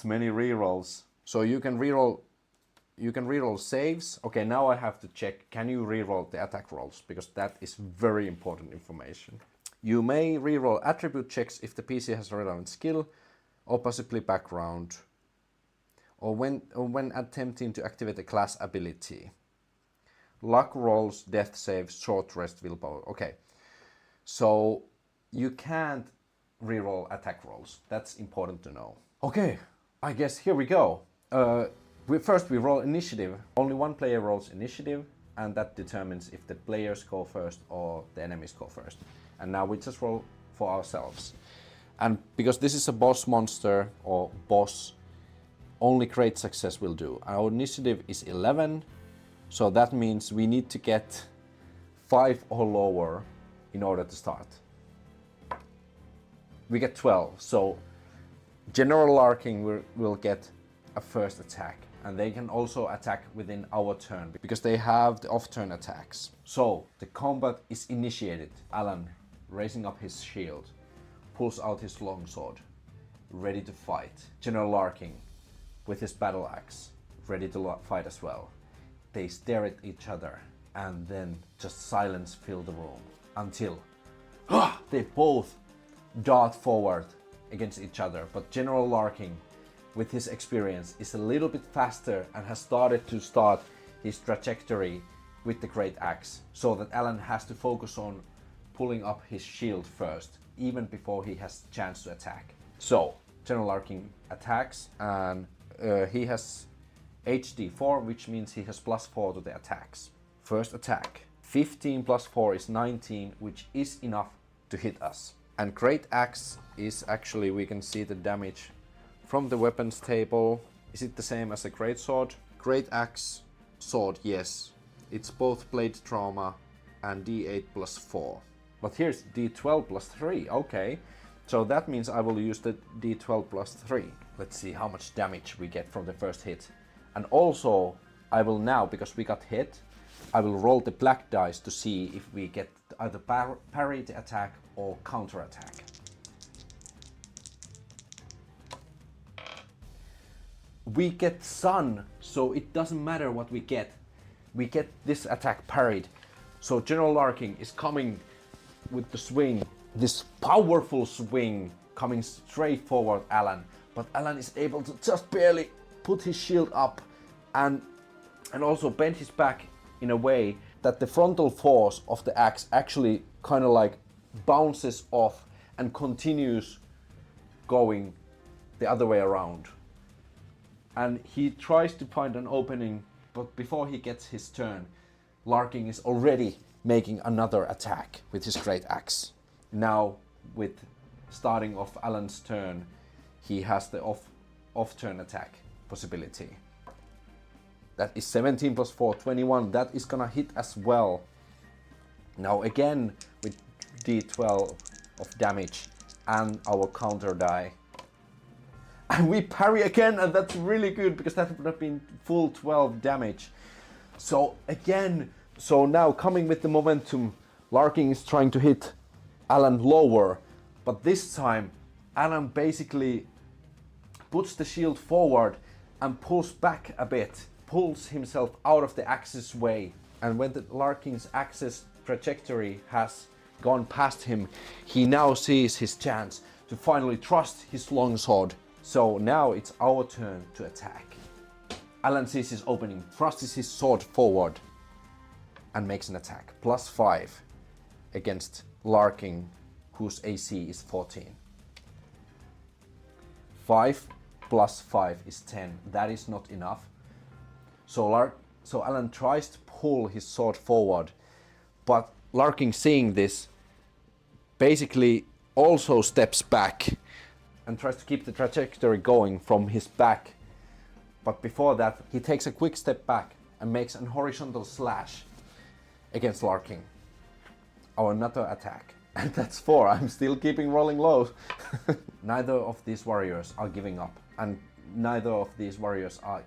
many rerolls. So you can reroll saves. Okay, now I have to check. Can you reroll the attack rolls? Because that is very important information. You may reroll attribute checks if the PC has a relevant skill or possibly background, or when attempting to activate a class ability. Luck rolls, death saves, short rest, willpower. Okay, so you can't reroll attack rolls. That's important to know. Okay, I guess here we go. First we roll initiative. Only one player rolls initiative, and that determines if the players go first or the enemies go first. And now we just roll for ourselves. And because this is a boss monster or boss, only great success will do. Our initiative is 11, so that means we need to get 5 or lower in order to start. We get 12, so General Larkin will get a first attack, and they can also attack within our turn because they have the off-turn attacks. So the combat is initiated. Alan raising up his shield, pulls out his longsword, ready to fight. General Larkin, with his battle axe, ready to fight as well. They stare at each other, and then just silence fills the room until they both dart forward against each other. But General Larkin, with his experience, is a little bit faster and has started his trajectory with the great axe, so that Alan has to focus on pulling up his shield first, even before he has a chance to attack. So General Larkin attacks, and he has HD 4, which means he has +4 to the attacks. First attack, 15 plus 4 is 19, which is enough to hit us. And great axe is actually, we can see the damage from the weapons table. Is it the same as a great sword? Great axe, sword, yes. It's both blade trauma and D8 plus 4. But here's D12 plus 3, okay. So that means I will use the D12 plus 3. Let's see how much damage we get from the first hit. And also, I will now, because we got hit, I will roll the black dice to see if we get either parry the attack or counter attack. We get sun, so it doesn't matter what we get. We get this attack parried. So General Larkin is coming with the swing, this powerful swing coming straight forward Alan. But Alan is able to just barely put his shield up and also bend his back in a way that the frontal force of the axe actually kind of like bounces off and continues going the other way around. And he tries to find an opening, but before he gets his turn, Larkin is already making another attack with his great axe. Now, with starting off Alan's turn, he has the off-turn attack possibility. That is 17 plus 4, 21. That is gonna hit as well. Now again with D12 of damage and our counter die. And we parry again, and that's really good because that would have been full 12 damage. So again, so now coming with the momentum, Larkin is trying to hit Alan lower, but this time Alan basically puts the shield forward and pulls back a bit, pulls himself out of the axe's way. And when the Larkin's axe's trajectory has gone past him, he now sees his chance to finally thrust his longsword. So now it's our turn to attack. Alan sees his opening, thrusts his sword forward and makes an attack. +5 against Larkin, whose AC is 14. 5 plus 5 is 10. That is not enough. So Alan tries to pull his sword forward, but Larkin, seeing this, basically also steps back and tries to keep the trajectory going from his back. But before that, he takes a quick step back and makes an horizontal slash against Larkin. Our another attack. And that's 4. I'm still keeping rolling low. Neither of these warriors are giving up, and neither of these warriors are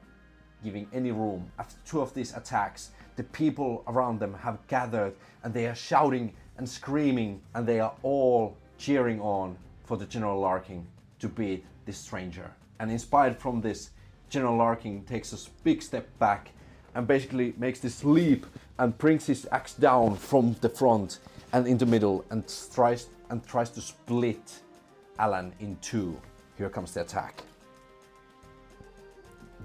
giving any room. After 2 of these attacks, the people around them have gathered and they are shouting and screaming, and they are all cheering on for the General Larkin to beat this stranger. And inspired from this, General Larkin takes a big step back and basically makes this leap and brings his axe down from the front and in the middle and tries to split Alan in 2. Here comes the attack.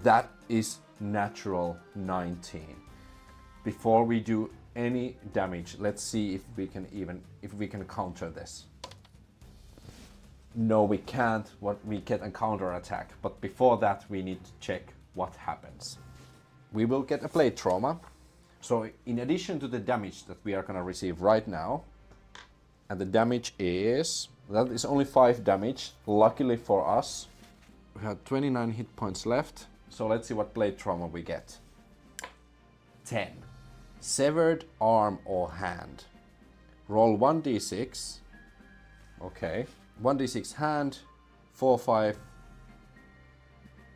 That is natural 19. Before we do any damage, let's see if we can counter this. No, we can't. We get a counter attack, but before that we need to check what happens. We will get a blade trauma. So in addition to the damage that we are gonna receive right now, and the damage is, that is only 5 damage, luckily for us. We have 29 hit points left. So let's see what blade trauma we get. 10. Severed arm or hand. Roll 1d6. Okay. 1d6 hand. 4, 5.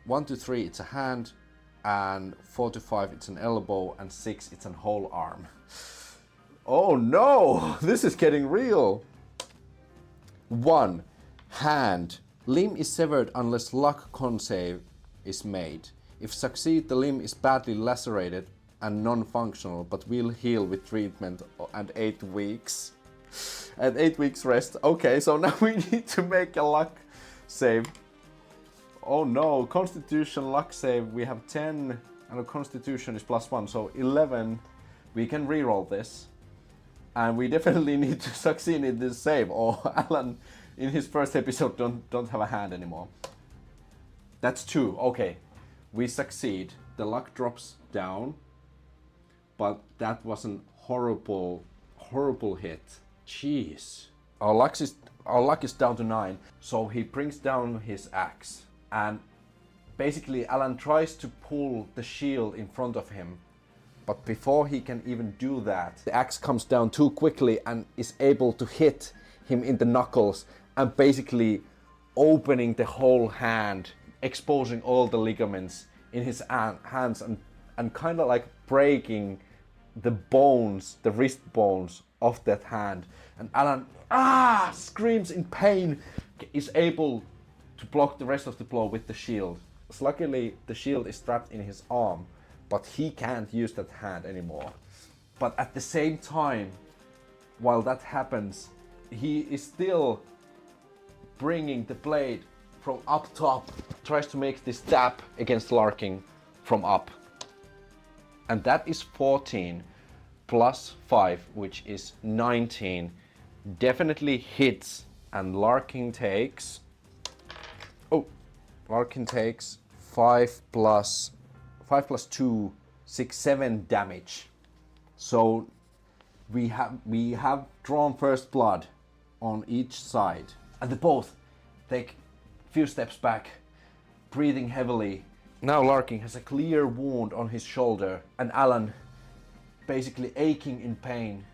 1 to 3 it's a hand. And 4 to 5 it's an elbow. And 6 it's a whole arm. Oh no! This is getting real! 1. Hand. Limb is severed unless luck con save is made. If succeed, the limb is badly lacerated and non-functional, but will heal with treatment and 8 weeks. And 8 weeks rest. Okay, so now we need to make a luck save. Oh no, Constitution luck save. We have 10 and a Constitution is +1, so 11. We can reroll this. And we definitely need to succeed in this save, or Alan in his first episode don't have a hand anymore. That's 2. Okay, we succeed. The luck drops down, but that was a horrible hit. Jeez. Our luck is down to 9, so he brings down his axe, and basically Alan tries to pull the shield in front of him, but before he can even do that, the axe comes down too quickly and is able to hit him in the knuckles and basically opening the whole hand, exposing all the ligaments in his hands and kind of like breaking the bones, the wrist bones of that hand. And Alan screams in pain, is able to block the rest of the blow with the shield. Luckily, the shield is strapped in his arm, but he can't use that hand anymore. But at the same time, while that happens, he is still bringing the blade from up top, tries to make this stab against Larkin from up. And that is 14 plus 5, which is 19. Definitely hits, and Larkin takes 5 plus 2, 6, 7 damage. So we have drawn first blood on each side, and they both take a few steps back, breathing heavily. Now Larkin has a clear wound on his shoulder, and Alan basically aching in pain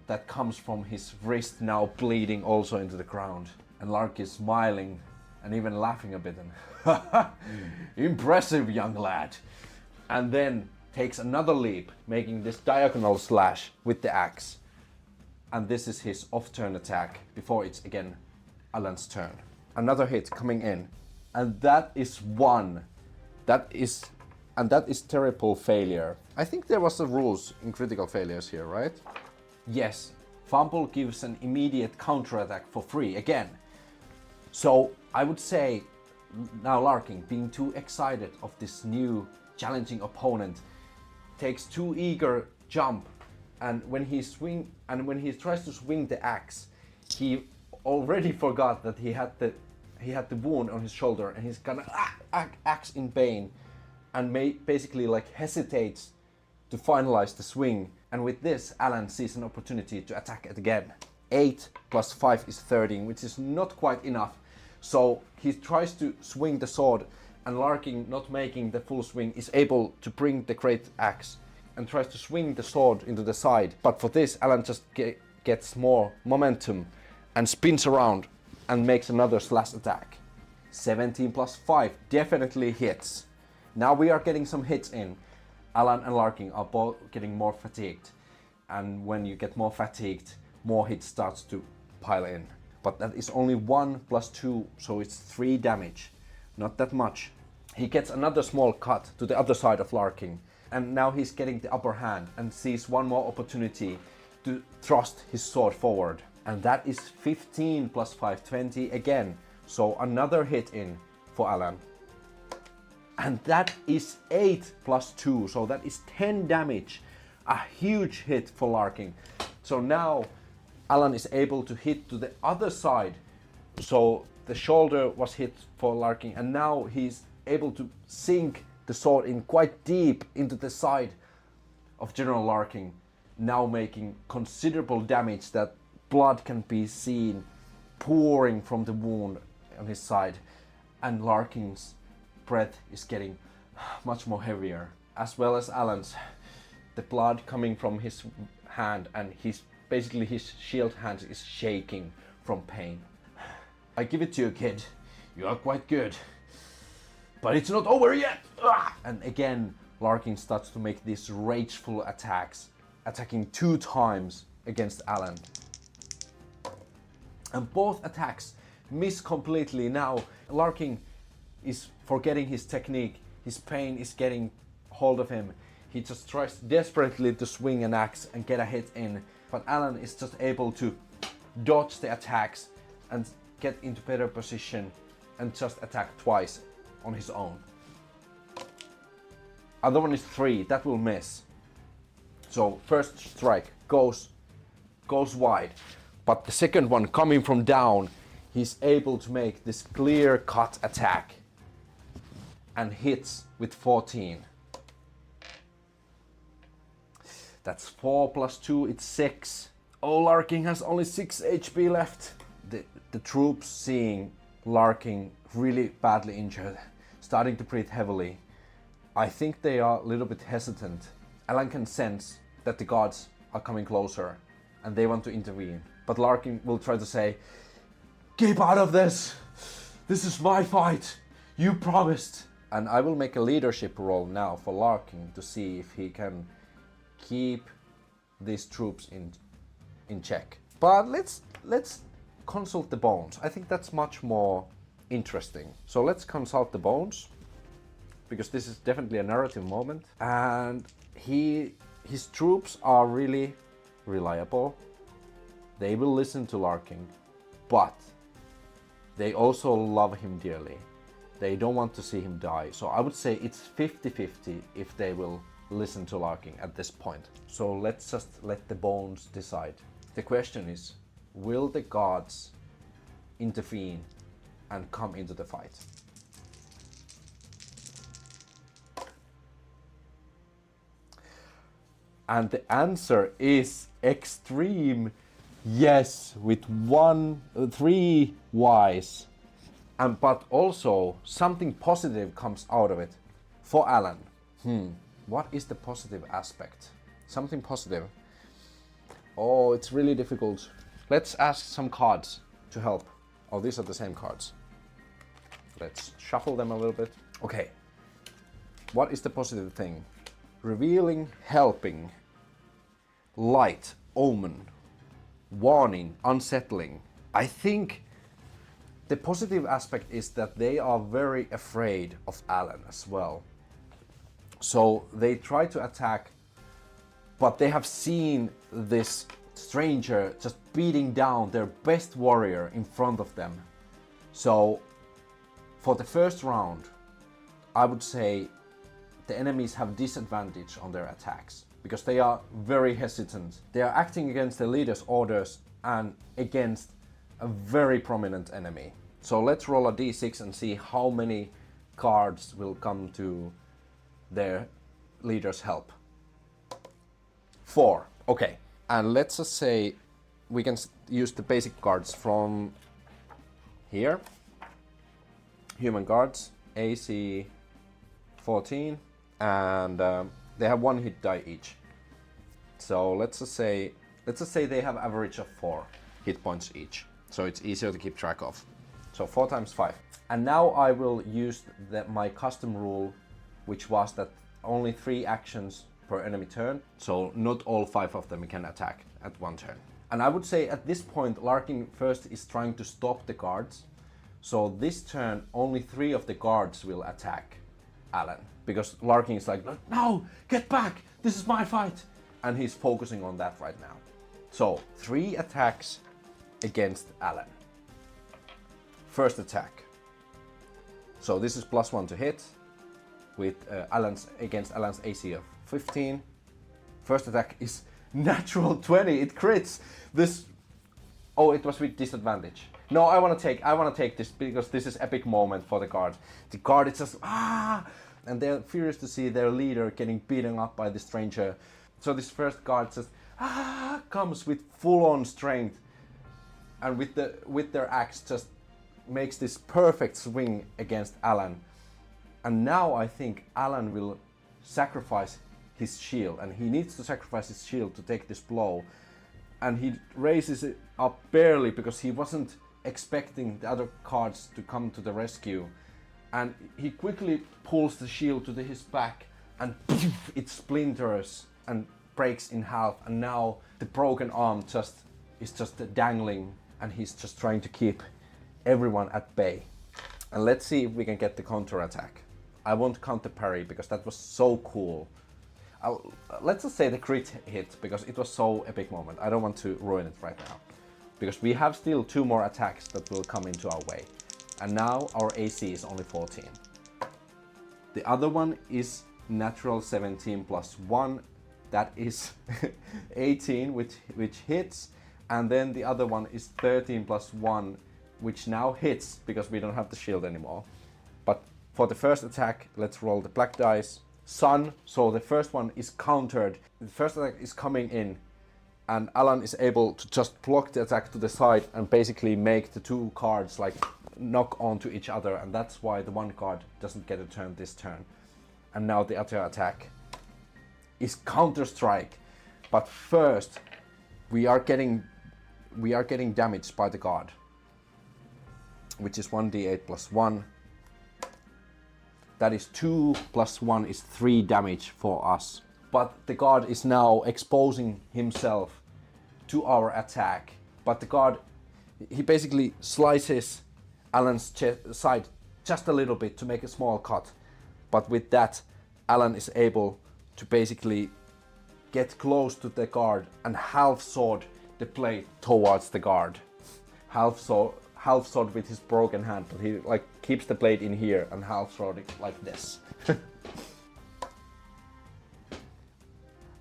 that comes from his wrist, now bleeding also into the ground. And Larkin is smiling and even laughing a bit. And impressive, young lad. And then takes another leap, making this diagonal slash with the axe. And this is his off-turn attack before it's again Alan's turn. Another hit coming in, and that is 1. That is terrible failure. I think there was the rules in critical failures here, right? Yes, fumble gives an immediate counterattack for free again. So I would say now Larkin, being too excited of this new challenging opponent, takes too eager jump, and when he tries to swing the axe, he already forgot that he had the wound on his shoulder, and he's gonna axe in pain, and basically like hesitates to finalize the swing. And with this, Alan sees an opportunity to attack it again. 8 plus 5 is 13, which is not quite enough. So he tries to swing the sword, and Larkin, not making the full swing, is able to bring the great axe and tries to swing the sword into the side. But for this, Alan just gets more momentum and spins around and makes another slash attack. 17 plus 5 definitely hits. Now we are getting some hits in. Alan and Larkin are both getting more fatigued. And when you get more fatigued, more hits starts to pile in. But that is only 1 plus 2, so it's 3 damage. Not that much. He gets another small cut to the other side of Larkin. And now he's getting the upper hand and sees one more opportunity to thrust his sword forward. And that is 15 plus 5, 20 again. So another hit in for Alan. And that is 8 plus 2, so that is 10 damage. A huge hit for Larkin. So now Alan is able to hit to the other side. So the shoulder was hit for Larkin, and now he's able to sink the sword in quite deep into the side of General Larkin, now making considerable damage that blood can be seen pouring from the wound on his side, and Larkin's breath is getting much more heavier, as well as Alan's. The blood coming from his hand, and his shield hand is shaking from pain. I give it to you, kid. You are quite good. But it's not over yet! And again, Larkin starts to make these rageful attacks, attacking 2 times against Alan. And both attacks miss completely. Now Larkin is forgetting his technique. His pain is getting hold of him. He just tries desperately to swing an axe and get a hit in, but Alan is just able to dodge the attacks and get into better position and just attack twice on his own. Other one is 3, that will miss. So first strike goes wide, but the second one coming from down, he's able to make this clear cut attack and hits with 14. That's 4 plus 2, it's 6. Oh, Larkin has only 6 HP left. The troops, seeing Larkin really badly injured, starting to breathe heavily, I think they are a little bit hesitant. Alan can sense that the guards are coming closer and they want to intervene. But Larkin will try to say, "Keep out of this! This is my fight! You promised!" And I will make a leadership roll now for Larkin to see if he can keep these troops in check. But let's consult the bones. I think that's much more interesting. So let's consult the bones, because this is definitely a narrative moment. And his troops are really reliable. They will listen to Larkin, but they also love him dearly. They don't want to see him die. So I would say it's 50-50 if they will listen to Larkin at this point. So let's just let the bones decide. The question is, will the gods intervene and come into the fight? And the answer is extreme yes, with 3 Ys. But also something positive comes out of it for Alan. What is the positive aspect? Something positive. Oh, it's really difficult. Let's ask some cards to help. Oh, these are the same cards. Let's shuffle them a little bit. Okay. What is the positive thing? Revealing, helping, light, omen, warning, unsettling. I think the positive aspect is that they are very afraid of Alan as well. So they try to attack, but they have seen this stranger just beating down their best warrior in front of them. So for the first round, I would say the enemies have disadvantage on their attacks because they are very hesitant. They are acting against the leader's orders and against a very prominent enemy. So let's roll a d6 and see how many cards will come to their leader's help. 4. Okay. And let's just say we can use the basic cards from here. Human guards, AC 14, and they have 1 hit die each. So let's just say they have average of 4 hit points each. So it's easier to keep track of. So 4 times 5. And now I will use my custom rule, which was that only 3 actions per enemy turn. So not all 5 of them can attack at one turn. And I would say at this point, Larkin first is trying to stop the guards. So this turn, only 3 of the guards will attack Alan. Because Larkin is like, no, get back, this is my fight. And he's focusing on that right now. So 3 attacks against Alan. First attack. So this is +1 to hit with against Alan's AC of 15. First attack is natural 20. It crits. This. Oh, it was with disadvantage. No, I want to take this because this is epic moment for the guard. The guard is just and they're furious to see their leader getting beaten up by the stranger. So this first guard just comes with full-on strength, and with their axe just makes this perfect swing against Alan. And now I think Alan will sacrifice his shield, and he needs to sacrifice his shield to take this blow. And he raises it up barely because he wasn't expecting the other cards to come to the rescue. And he quickly pulls the shield to his back, and poof, it splinters and breaks in half. And now the broken arm is just dangling, and he's just trying to keep everyone at bay. And let's see if we can get the counter attack. I won't counter parry because that was so cool. Let's just say the crit hit because it was so epic moment. I don't want to ruin it right now. Because we have still 2 more attacks that will come into our way. And now our AC is only 14. The other one is natural 17 plus 1. That is 18, which hits. And then the other one is 13 plus 1, which now hits because we don't have the shield anymore. But for the first attack, let's roll the black dice. Sun, so the first one is countered. The first attack is coming in, and Alan is able to just block the attack to the side and basically make the 2 cards like knock onto each other, and that's why the 1 card doesn't get a turn this turn. And now the other attack is counter strike. But first, we are getting damaged by the guard, which is 1d8 plus 1. That is 2 plus 1 is 3 damage for us. But the guard is now exposing himself to our attack. But the guard, he basically slices Alan's side just a little bit to make a small cut. But with that, Alan is able to basically get close to the guard and half sword the blade towards the guard. Half sword with his broken hand, but he like keeps the blade in here and half sword it like this.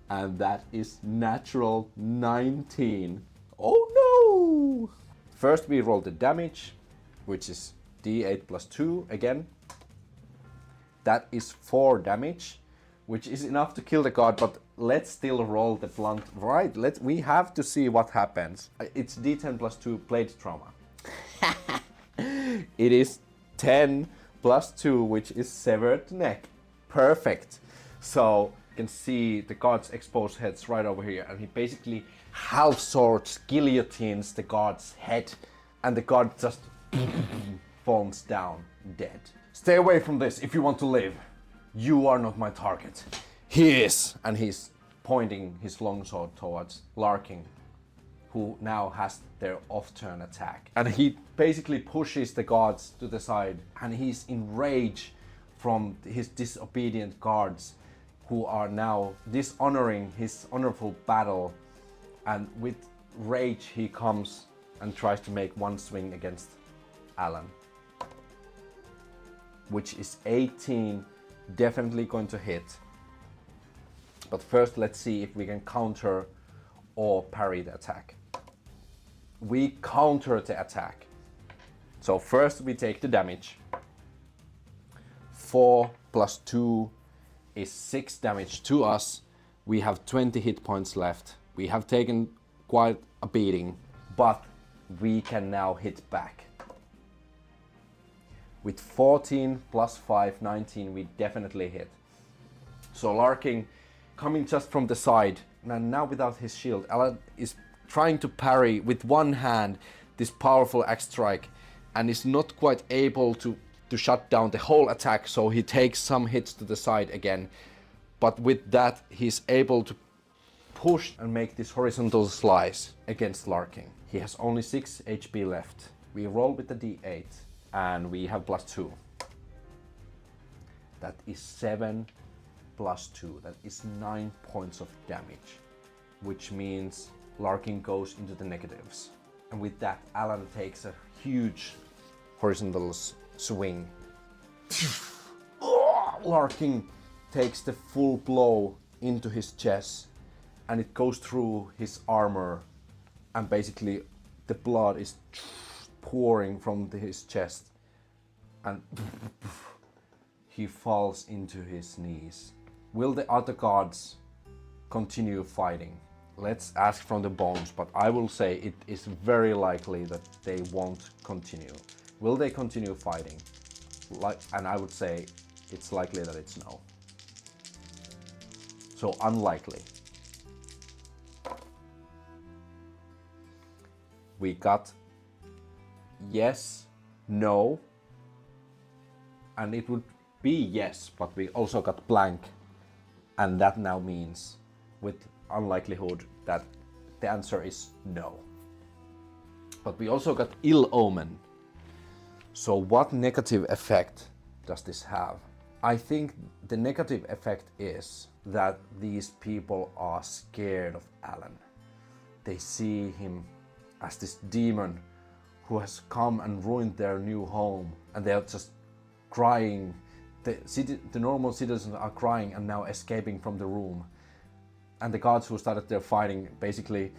And that is natural 19. Oh no! First we roll the damage, which is d8 plus 2 again. That is 4 damage, which is enough to kill the guard, but let's still roll the blunt. Right, we have to see what happens. It's d10 plus 2 blade trauma. It is 10 plus 2, which is severed neck. Perfect. So you can see the guard's exposed heads right over here, and he basically half swords, guillotines the guard's head, and the guard just falls down dead. Stay away from this if you want to live. You are not my target. He is, and he's pointing his longsword towards Larkin, who now has their off-turn attack. And he basically pushes the guards to the side, and he's in rage from his disobedient guards who are now dishonoring his honorable battle. And with rage he comes and tries to make 1 swing against Alan, which is 18, definitely going to hit. But first let's see if we can counter or parry the attack. We counter the attack. So first we take the damage. 4 plus 2 is 6 damage to us. We have 20 hit points left. We have taken quite a beating, but we can now hit back. With 14 plus 5, 19, we definitely hit. So Larkin, coming just from the side, and now without his shield, Alan is trying to parry with one hand this powerful axe strike, and is not quite able to shut down the whole attack, so he takes some hits to the side again. But with that, he's able to push and make this horizontal slice against Larkin. He has only 6 HP left. We roll with the d8, and we have plus 2. That is 7 plus 2. That is 9 points of damage, which means Larkin goes into the negatives. And with that, Alan takes a huge horizontal swing. Larkin takes the full blow into his chest, and it goes through his armor, and basically the blood is pouring from his chest, and he falls into his knees. Will the other guards continue fighting? Let's ask from the bones, but I will say it is very likely that they won't continue. Will they continue fighting? And I would say it's likely that it's no. So unlikely. We got yes, no, and it would be yes, but we also got blank, and that now means with unlikelihood that the answer is no. But we also got ill omen, So what negative effect does this have? I think the negative effect is that these people are scared of Alan. They see him as this demon who has come and ruined their new home, and they are just crying. The normal citizens are crying and now escaping from the room. And the guards who started their fighting basically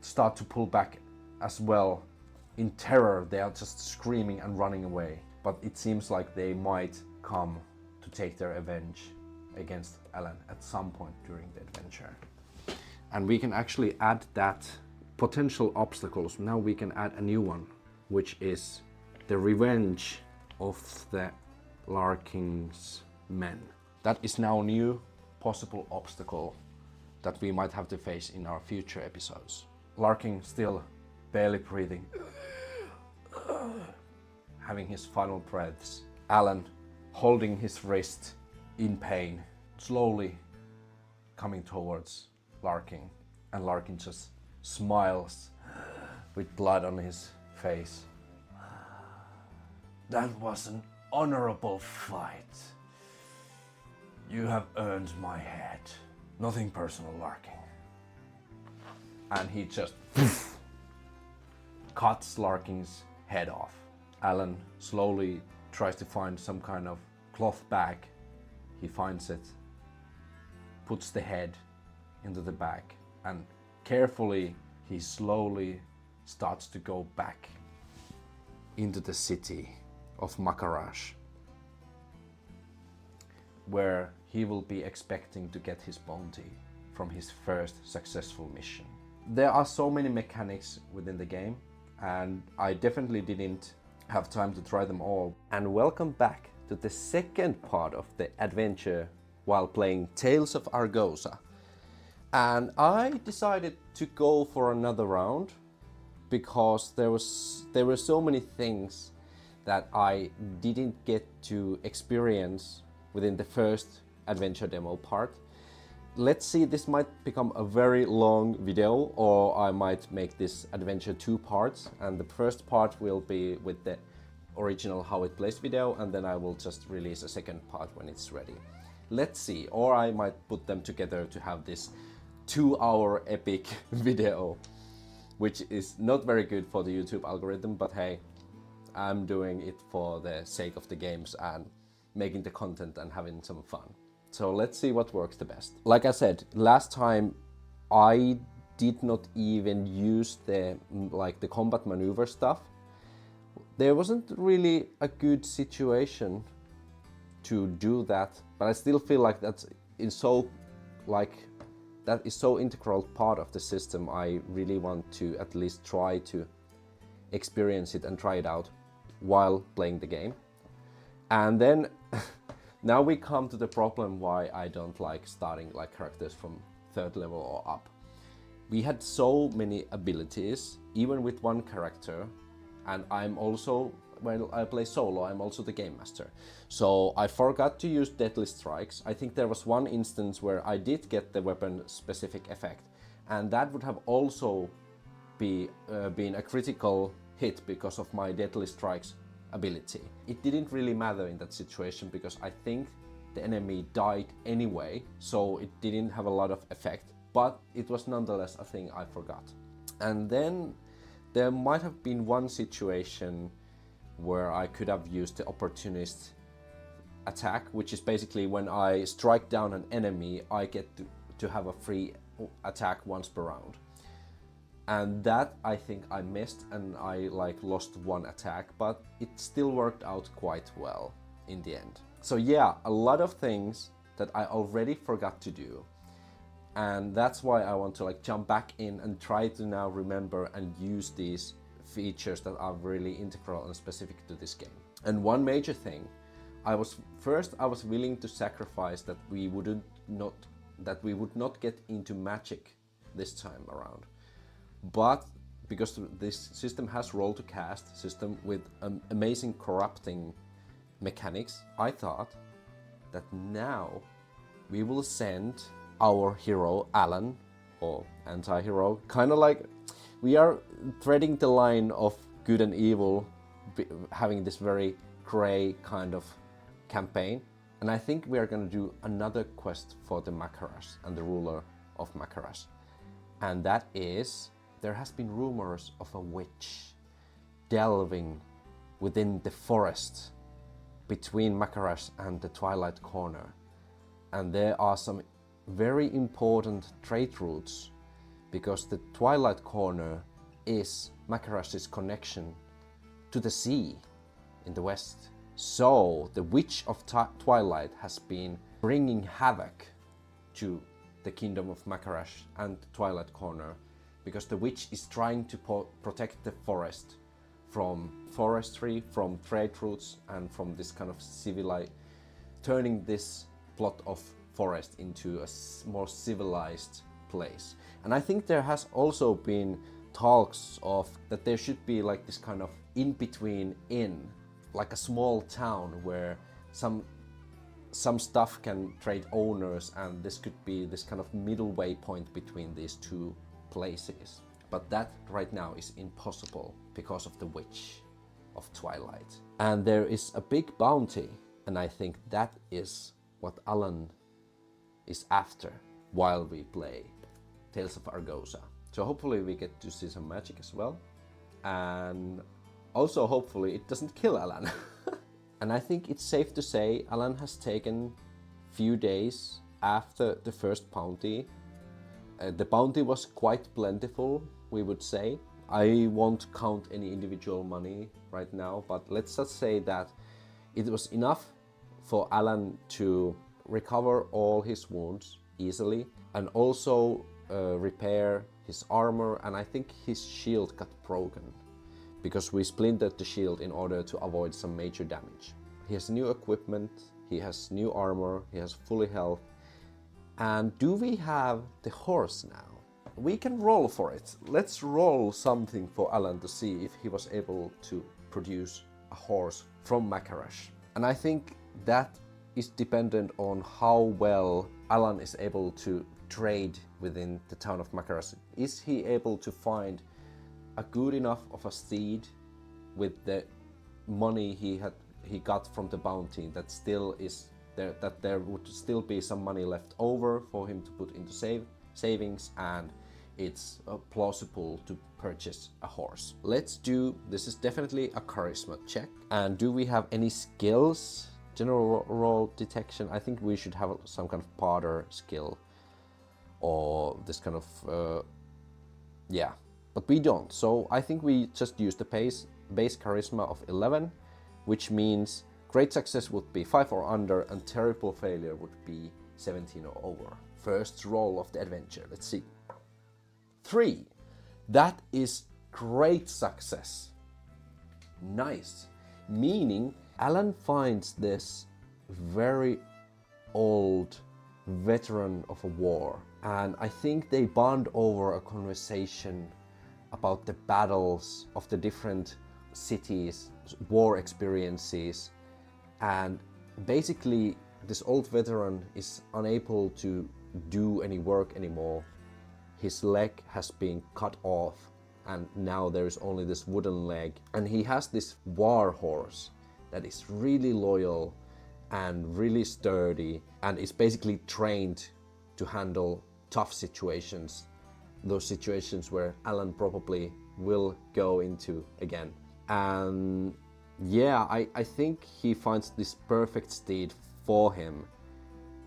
start to pull back as well. In terror, they are just screaming and running away. But it seems like they might come to take their revenge against Alan at some point during the adventure. And we can actually add that potential obstacles. Now we can add a new one, which is the revenge of the Larking's men. That is now a new possible obstacle that we might have to face in our future episodes. Larking still barely breathing, having his final breaths. Alan holding his wrist in pain, slowly coming towards Larkin, and Larkin just smiles with blood on his face. That was an honorable fight. You have earned my head. Nothing personal, Larkin. And he just cuts Larkin's head off. Alan slowly tries to find some kind of cloth bag. He finds it, puts the head into the bag, and carefully he slowly starts to go back into the city of Makarash, where he will be expecting to get his bounty from his first successful mission. There are so many mechanics within the game, and I definitely didn't have time to try them all. And welcome back to the second part of the adventure while playing Tales of Argosa. And I decided to go for another round because there were so many things that I didn't get to experience within the first adventure demo part. Let's see, this might become a very long video, or I might make this adventure 2 parts, and the first part will be with the original How It Plays video, and then I will just release a second part when it's ready. Let's see, or I might put them together to have this 2-hour epic video, which is not very good for the YouTube algorithm, but hey, I'm doing it for the sake of the games and making the content and having some fun. So let's see what works the best. Like I said, last time I did not even use the combat maneuver stuff. There wasn't really a good situation to do that, but I still feel like that is so integral part of the system. I really want to at least try to experience it and try it out while playing the game. And then now we come to the problem why I don't like starting like characters from 3rd level or up. We had so many abilities, even with one character, and I'm also, when I play solo, I'm also the game master. So I forgot to use deadly strikes. I think there was one instance where I did get the weapon specific effect, and that would have also been a critical hit because of my deadly strikes ability. It didn't really matter in that situation because I think the enemy died anyway, so it didn't have a lot of effect, but it was nonetheless a thing I forgot. And then there might have been one situation where I could have used the opportunist attack, which is basically when I strike down an enemy, I get to have a free attack once per round. And that I think I missed, and I lost one attack, but it still worked out quite well in the end. So yeah, a lot of things that I already forgot to do, and that's why I want to jump back in and try to now remember and use these features that are really integral and specific to this game. And one major thing, I was willing to sacrifice that we would not get into magic this time around. But because this system has roll to cast system with amazing corrupting mechanics, I thought that now we will send our hero Alan, or anti-hero, kind of like we are threading the line of good and evil having this very grey kind of campaign. And I think we are going to do another quest for the Macaras and the ruler of Macaras. And that is, there has been rumors of a witch delving within the forest between Macaras and the Twilight Corner. And there are some very important trade routes, because the Twilight Corner is Macaras' connection to the sea in the west. So the Witch of Twilight has been bringing havoc to the Kingdom of Macaras and Twilight Corner, because the witch is trying to protect the forest from forestry, from trade routes, and from this kind of turning this plot of forest into a more civilized place. And I think there has also been talks of that there should be like this kind of in-between inn, like a small town where some stuff can trade owners, and this could be this kind of middle way point between these two places. But that right now is impossible because of the Witch of Twilight. And there is a big bounty, and I think that is what Alan is after while we play Tales of Argosa. So hopefully we get to see some magic as well. And also hopefully it doesn't kill Alan. And I think it's safe to say Alan has taken few days after the first bounty. The bounty was quite plentiful, we would say. I won't count any individual money right now, but let's just say that it was enough for Alan to recover all his wounds easily, and also repair his armor, and I think his shield got broken because we splintered the shield in order to avoid some major damage. He has new equipment, he has new armor, he has fully health. And do we have the horse now? We can roll for it. Let's roll something for Alan to see if he was able to produce a horse from Macaras. And I think that is dependent on how well Alan is able to trade within the town of Macaras. Is he able to find a good enough of a steed with the money he got from the bounty that still is there, that there would still be some money left over for him to put into savings, and it's plausible to purchase a horse. Let's do, this is definitely a charisma check. And do we have any skills? General role detection, I think we should have some kind of potter skill or this kind of yeah, but we don't. So I think we just use the base charisma of 11, which means great success would be 5 or under and terrible failure would be 17 or over. First roll of the adventure, let's see. 3. That is great success. Nice. Meaning Alan finds this very old veteran of a war, and I think they bond over a conversation about the battles of the different cities, war experiences, and basically this old veteran is unable to do any work anymore. His leg has been cut off and now there's only this wooden leg, and he has this war horse that is really loyal and really sturdy and is basically trained to handle tough situations, those situations where Alan probably will go into again. And yeah, I think he finds this perfect steed for him,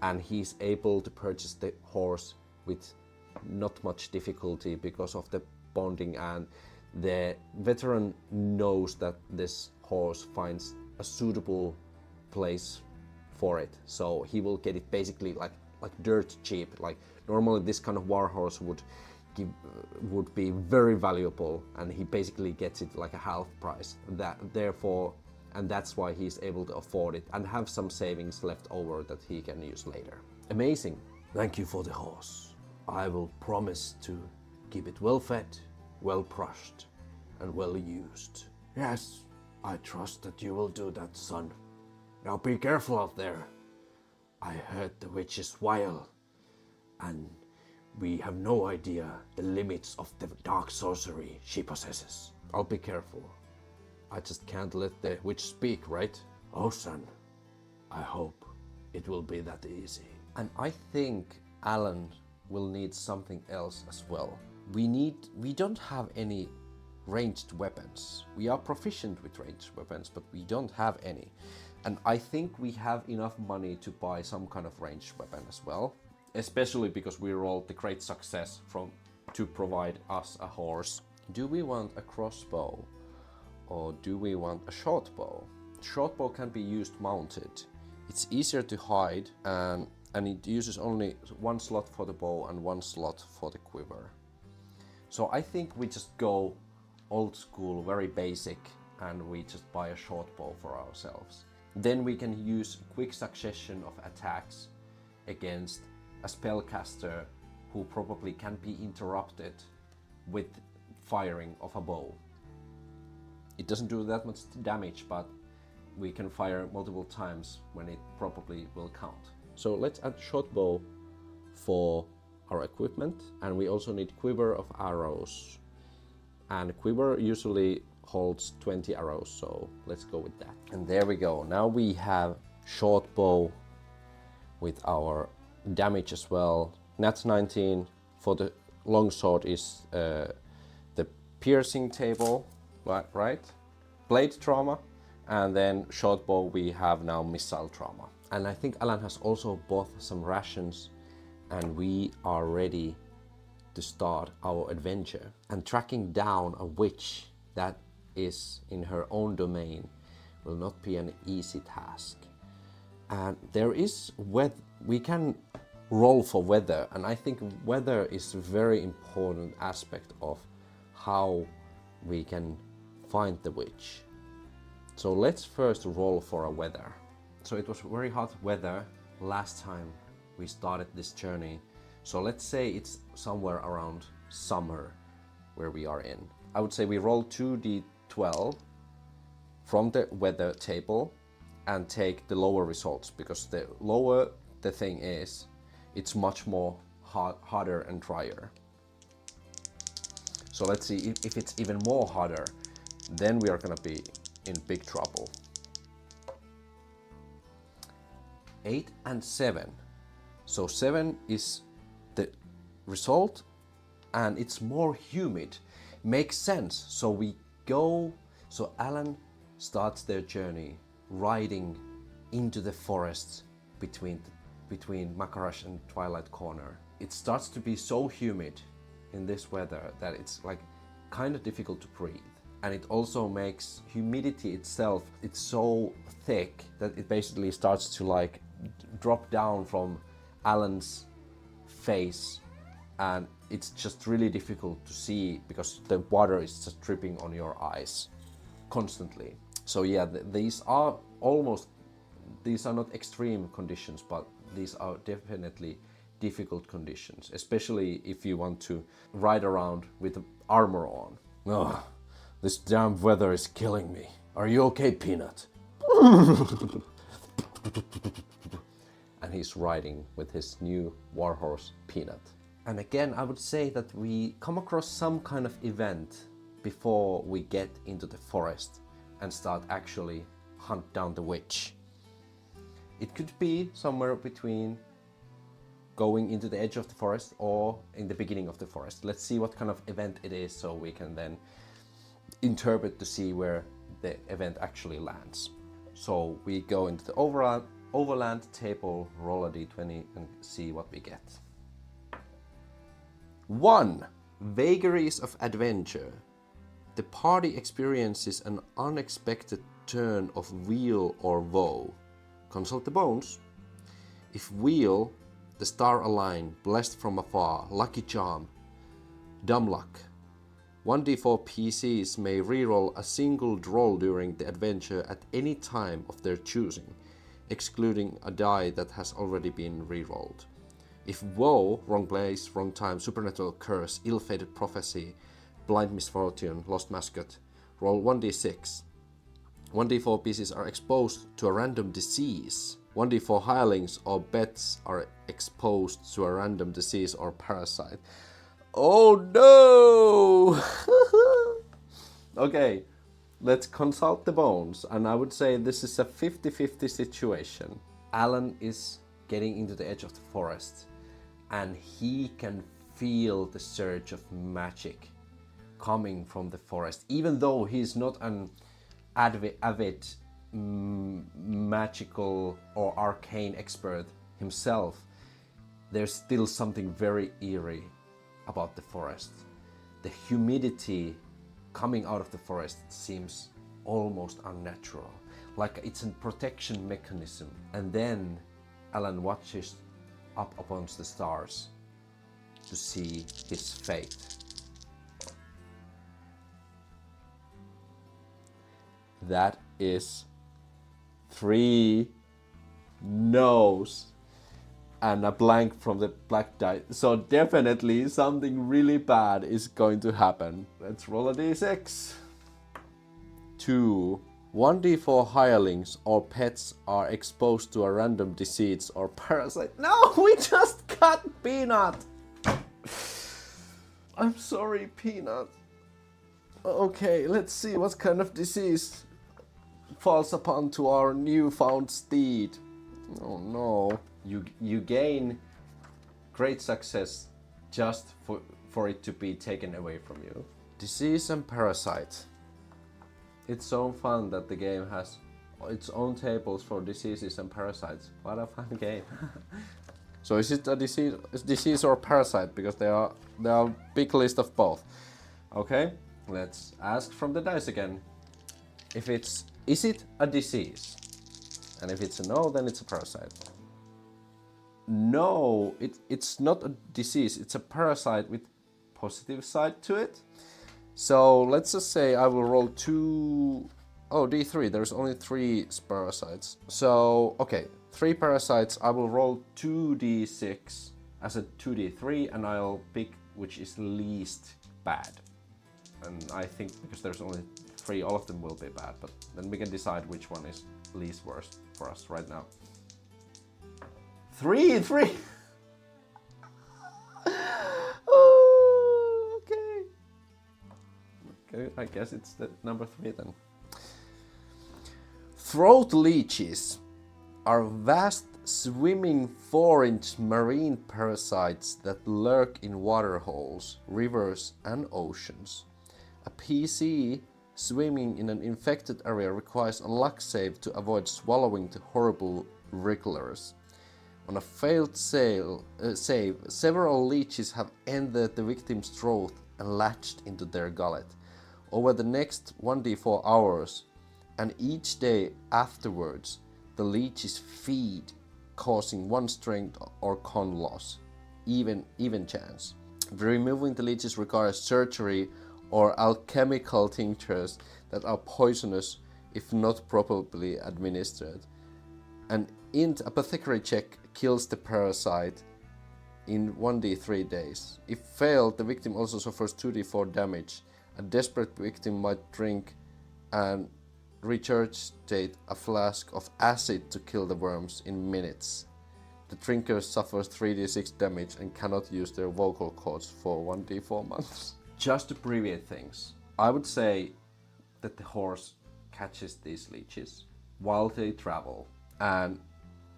and he's able to purchase the horse with not much difficulty because of the bonding, and the veteran knows that this horse finds a suitable place for it, so he will get it basically like dirt cheap. Like normally this kind of war horse would be very valuable, and he basically gets it like a half price. And that's why he's able to afford it and have some savings left over that he can use later. Amazing. Thank you for the horse. I will promise to keep it well fed, well brushed, and well used. Yes, I trust that you will do that, son. Now be careful out there. I heard the witch is wild, and we have no idea the limits of the dark sorcery she possesses. I'll be careful. I just can't let the witch speak, right? Oh son, I hope it will be that easy. And I think Alan will need something else as well. We don't have any ranged weapons. We are proficient with ranged weapons, but we don't have any. And I think we have enough money to buy some kind of ranged weapon as well. Especially because we rolled the great success to provide us a horse. Do we want a crossbow or do we want a short bow? Short bow can be used mounted. It's easier to hide and it uses only one slot for the bow and one slot for the quiver. So I think we just go old school, very basic, and we just buy a short bow for ourselves. Then we can use quick succession of attacks against a spellcaster who probably can be interrupted with firing of a bow. It doesn't do that much damage, but we can fire multiple times when it probably will count. So let's add short bow for our equipment, and we also need quiver of arrows. And quiver usually holds 20 arrows, so let's go with that. And there we go. Now we have short bow with our damage as well. Nat 19 for the longsword is the piercing table, right? Blade trauma, and then short bow we have now missile trauma. And I think Alan has also bought some rations, and we are ready to start our adventure. And tracking down a witch that is in her own domain will not be an easy task. And there is we can roll for weather, and I think weather is a very important aspect of how we can find the witch. So let's first roll for a weather. So it was very hot weather last time we started this journey. So let's say it's somewhere around summer where we are in. I would say we roll 2d12 from the weather table and take the lower results, because the lower the thing is, it's much more harder and drier. So let's see if it's even more harder, then we are gonna be in big trouble. 8 and 7. So 7 is the result, and it's more humid. Makes sense. So Alan starts their journey riding into the forest between Makarash and Twilight Corner. It starts to be so humid in this weather that it's like kind of difficult to breathe. And it also makes humidity itself, it's so thick that it basically starts to like drop down from Alan's face, and it's just really difficult to see because the water is just dripping on your eyes constantly. So yeah, these are not extreme conditions, but these are definitely difficult conditions, especially if you want to ride around with armor on. Ugh, this damn weather is killing me. Are you okay, Peanut? And he's riding with his new warhorse, Peanut. And again, I would say that we come across some kind of event before we get into the forest and start actually hunt down the witch. It could be somewhere between going into the edge of the forest or in the beginning of the forest. Let's see what kind of event it is, so we can then interpret to see where the event actually lands. So we go into the overland table, roll a d20 and see what we get. 1. Vagaries of adventure. The party experiences an unexpected turn of weal or woe. Consult the bones. If weal, the star align, blessed from afar, lucky charm, dumb luck. 1d4 PCs may reroll a single roll during the adventure at any time of their choosing, excluding a die that has already been rerolled. If woe, wrong place, wrong time, supernatural curse, ill-fated prophecy, blind misfortune, lost mascot, roll 1d6. 1d4 pieces are exposed to a random disease. 1d4 hirelings or bets are exposed to a random disease or parasite. Oh no! Okay, let's consult the bones. And I would say this is a 50-50 situation. Alan is getting into the edge of the forest and he can feel the surge of magic coming from the forest. Even though he's not an avid magical or arcane expert himself, there's still something very eerie about the forest. The humidity coming out of the forest seems almost unnatural, like it's a protection mechanism. And then Alan watches up against the stars to see his fate. That is 3 no's and a blank from the black die. So definitely something really bad is going to happen. Let's roll a d6. 2. 1d4 hirelings or pets are exposed to a random disease or parasite. No, we just got Peanut. I'm sorry, Peanut. Okay, let's see what kind of disease falls upon to our newfound steed. Oh no. You gain great success just for it to be taken away from you. Disease and parasite. It's so fun that the game has its own tables for diseases and parasites. What a fun game. So is it a disease or parasite? Because there are a big list of both. Okay, let's ask from the dice again. Is it a disease? And if it's a no, then it's a parasite. No, it's not a disease, it's a parasite with positive side to it. So let's just say I will roll d3, there's only 3 parasites. So, okay, 3 parasites, I will roll 2d6 as a 2d3 and I'll pick which is least bad. And I think because there's only 3, all of them will be bad, but then we can decide which one is least worst for us right now. 3! Oh, okay, I guess it's the number 3 then. Throat leeches are vast swimming 4-inch marine parasites that lurk in water holes, rivers and oceans. A PC swimming in an infected area requires a luck save to avoid swallowing the horrible wrigglers. On a failed save, several leeches have entered the victim's throat and latched into their gullet. Over the next 1d4 hours and each day afterwards, the leeches feed, causing 1 strength or con loss, even chance. Removing the leeches requires surgery or alchemical tinctures that are poisonous if not properly administered. An int apothecary check kills the parasite in 1d3 days. If failed, the victim also suffers 2d4 damage. A desperate victim might drink and regurgitate a flask of acid to kill the worms in minutes. The drinker suffers 3d6 damage and cannot use their vocal cords for 1d4 months. Just to abbreviate things, I would say that the horse catches these leeches while they travel, and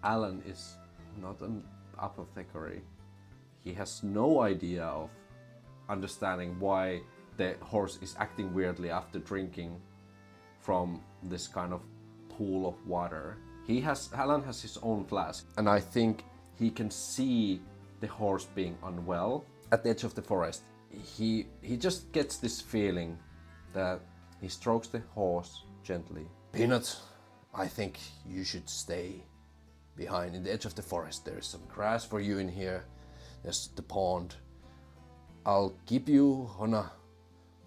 Alan is not an apothecary. He has no idea of understanding why the horse is acting weirdly after drinking from this kind of pool of water. Alan has his own flask, and I think he can see the horse being unwell at the edge of the forest. He just gets this feeling that he strokes the horse gently. Peanut, I think you should stay behind in the edge of the forest. There is some grass for you in here. There's the pond. I'll keep you on a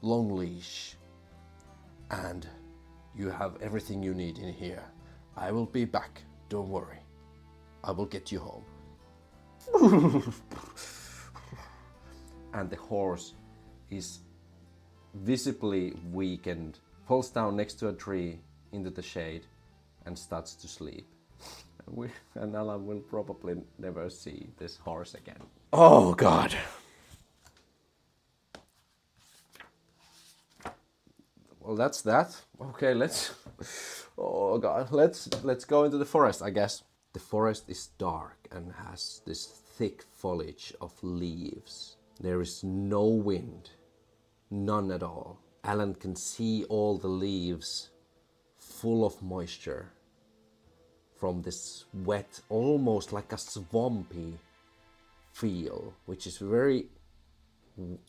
long leash and you have everything you need in here. I will be back, don't worry. I will get you home. And the horse is visibly weakened, falls down next to a tree into the shade and starts to sleep. And Alan will probably never see this horse again. Oh God. well, that's that. Okay, let's. Oh god, let's go into the forest, I guess. The forest is dark and has this thick foliage of leaves. There is no wind, none at all. Alan can see all the leaves full of moisture from this wet, almost like a swampy feel, which is very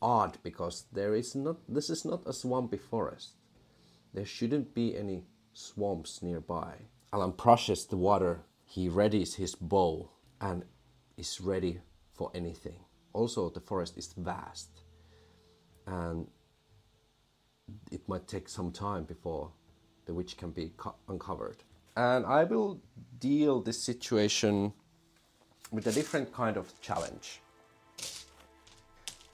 odd because this is not a swampy forest. There shouldn't be any swamps nearby. Alan brushes the water, he readies his bow and is ready for anything. Also, the forest is vast and it might take some time before the witch can be uncovered. And I will deal this situation with a different kind of challenge.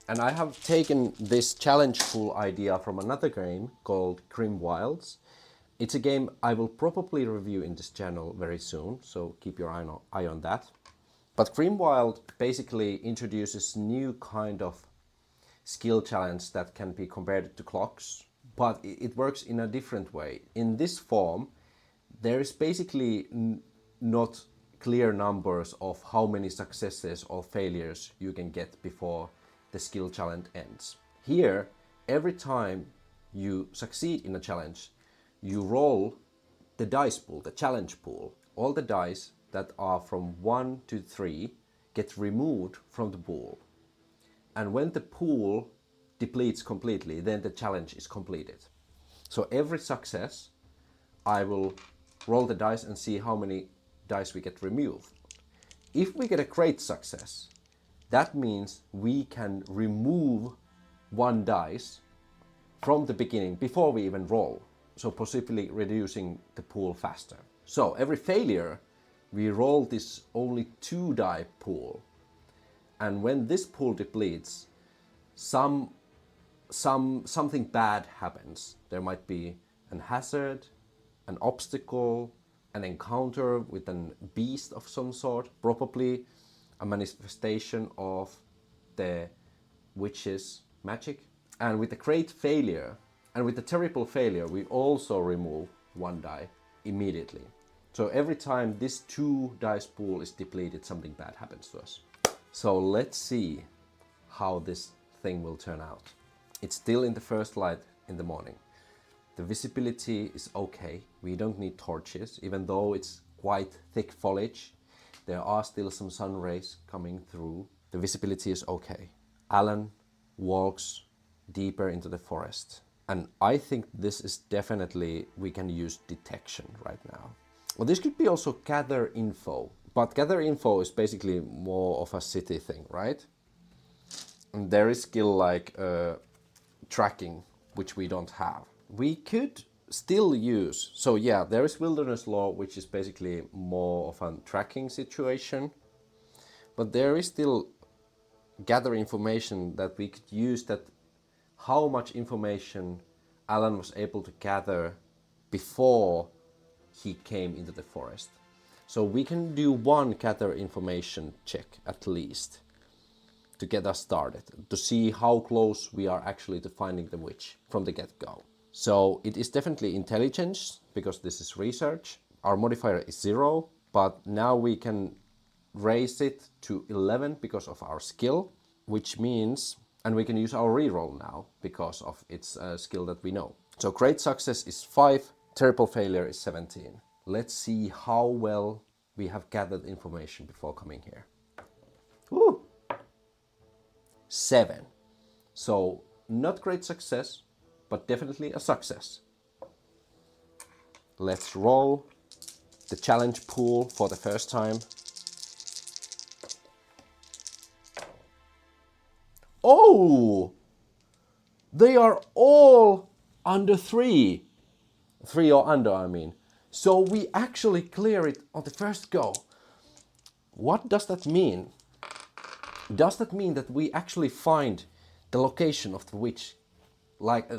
And I have taken this challenge pool idea from another game called GRIMWILD. It's a game I will probably review in this channel very soon, so keep your eye on that. But GRIMWILD basically introduces new kind of skill challenge that can be compared to clocks, but it works in a different way. In this form, there is basically not clear numbers of how many successes or failures you can get before the skill challenge ends. Here, every time you succeed in a challenge, you roll the dice pool, the challenge pool. All the dice that are from 1 to 3 get removed from the pool. And when the pool depletes completely, then the challenge is completed. So every success, I will roll the dice and see how many dice we get removed. If we get a great success, that means we can remove one dice from the beginning before we even roll, so possibly reducing the pool faster. So every failure, we roll this only 2 die pool, and when this pool depletes, something bad happens. There might be an hazard, an obstacle, an encounter with a beast of some sort, probably a manifestation of the witch's magic. And with a great failure, and with a terrible failure, we also remove 1 die immediately. So every time this 2 dice pool is depleted, something bad happens to us. So let's see how this thing will turn out. It's still in the first light in the morning. The visibility is okay. We don't need torches, even though it's quite thick foliage. There are still some sun rays coming through. The visibility is okay. Alan walks deeper into the forest. And I think this is definitely, we can use detection right now. Well, this could be also gather info. But gather info is basically more of a city thing, right? And there is skill like tracking, which we don't have. We could still use, so yeah, there is wilderness law, which is basically more of a tracking situation, but there is still gather information that we could use, that how much information Alan was able to gather before he came into the forest. So we can do 1 gather information check at least to get us started, to see how close we are actually to finding the witch from the get-go. So it is definitely intelligence, because this is research. Our modifier is 0, but now we can raise it to 11 because of our skill, which means, and we can use our reroll now because of its skill that we know. So great success is 5, terrible failure is 17. Let's see how well we have gathered information before coming here. Woo! 7. So not great success, but definitely a success. Let's roll the challenge pool for the first time. Oh! They are all under 3. 3 or under, I mean. So we actually clear it on the first go. What does that mean? Does that mean that we actually find the location of the witch? Like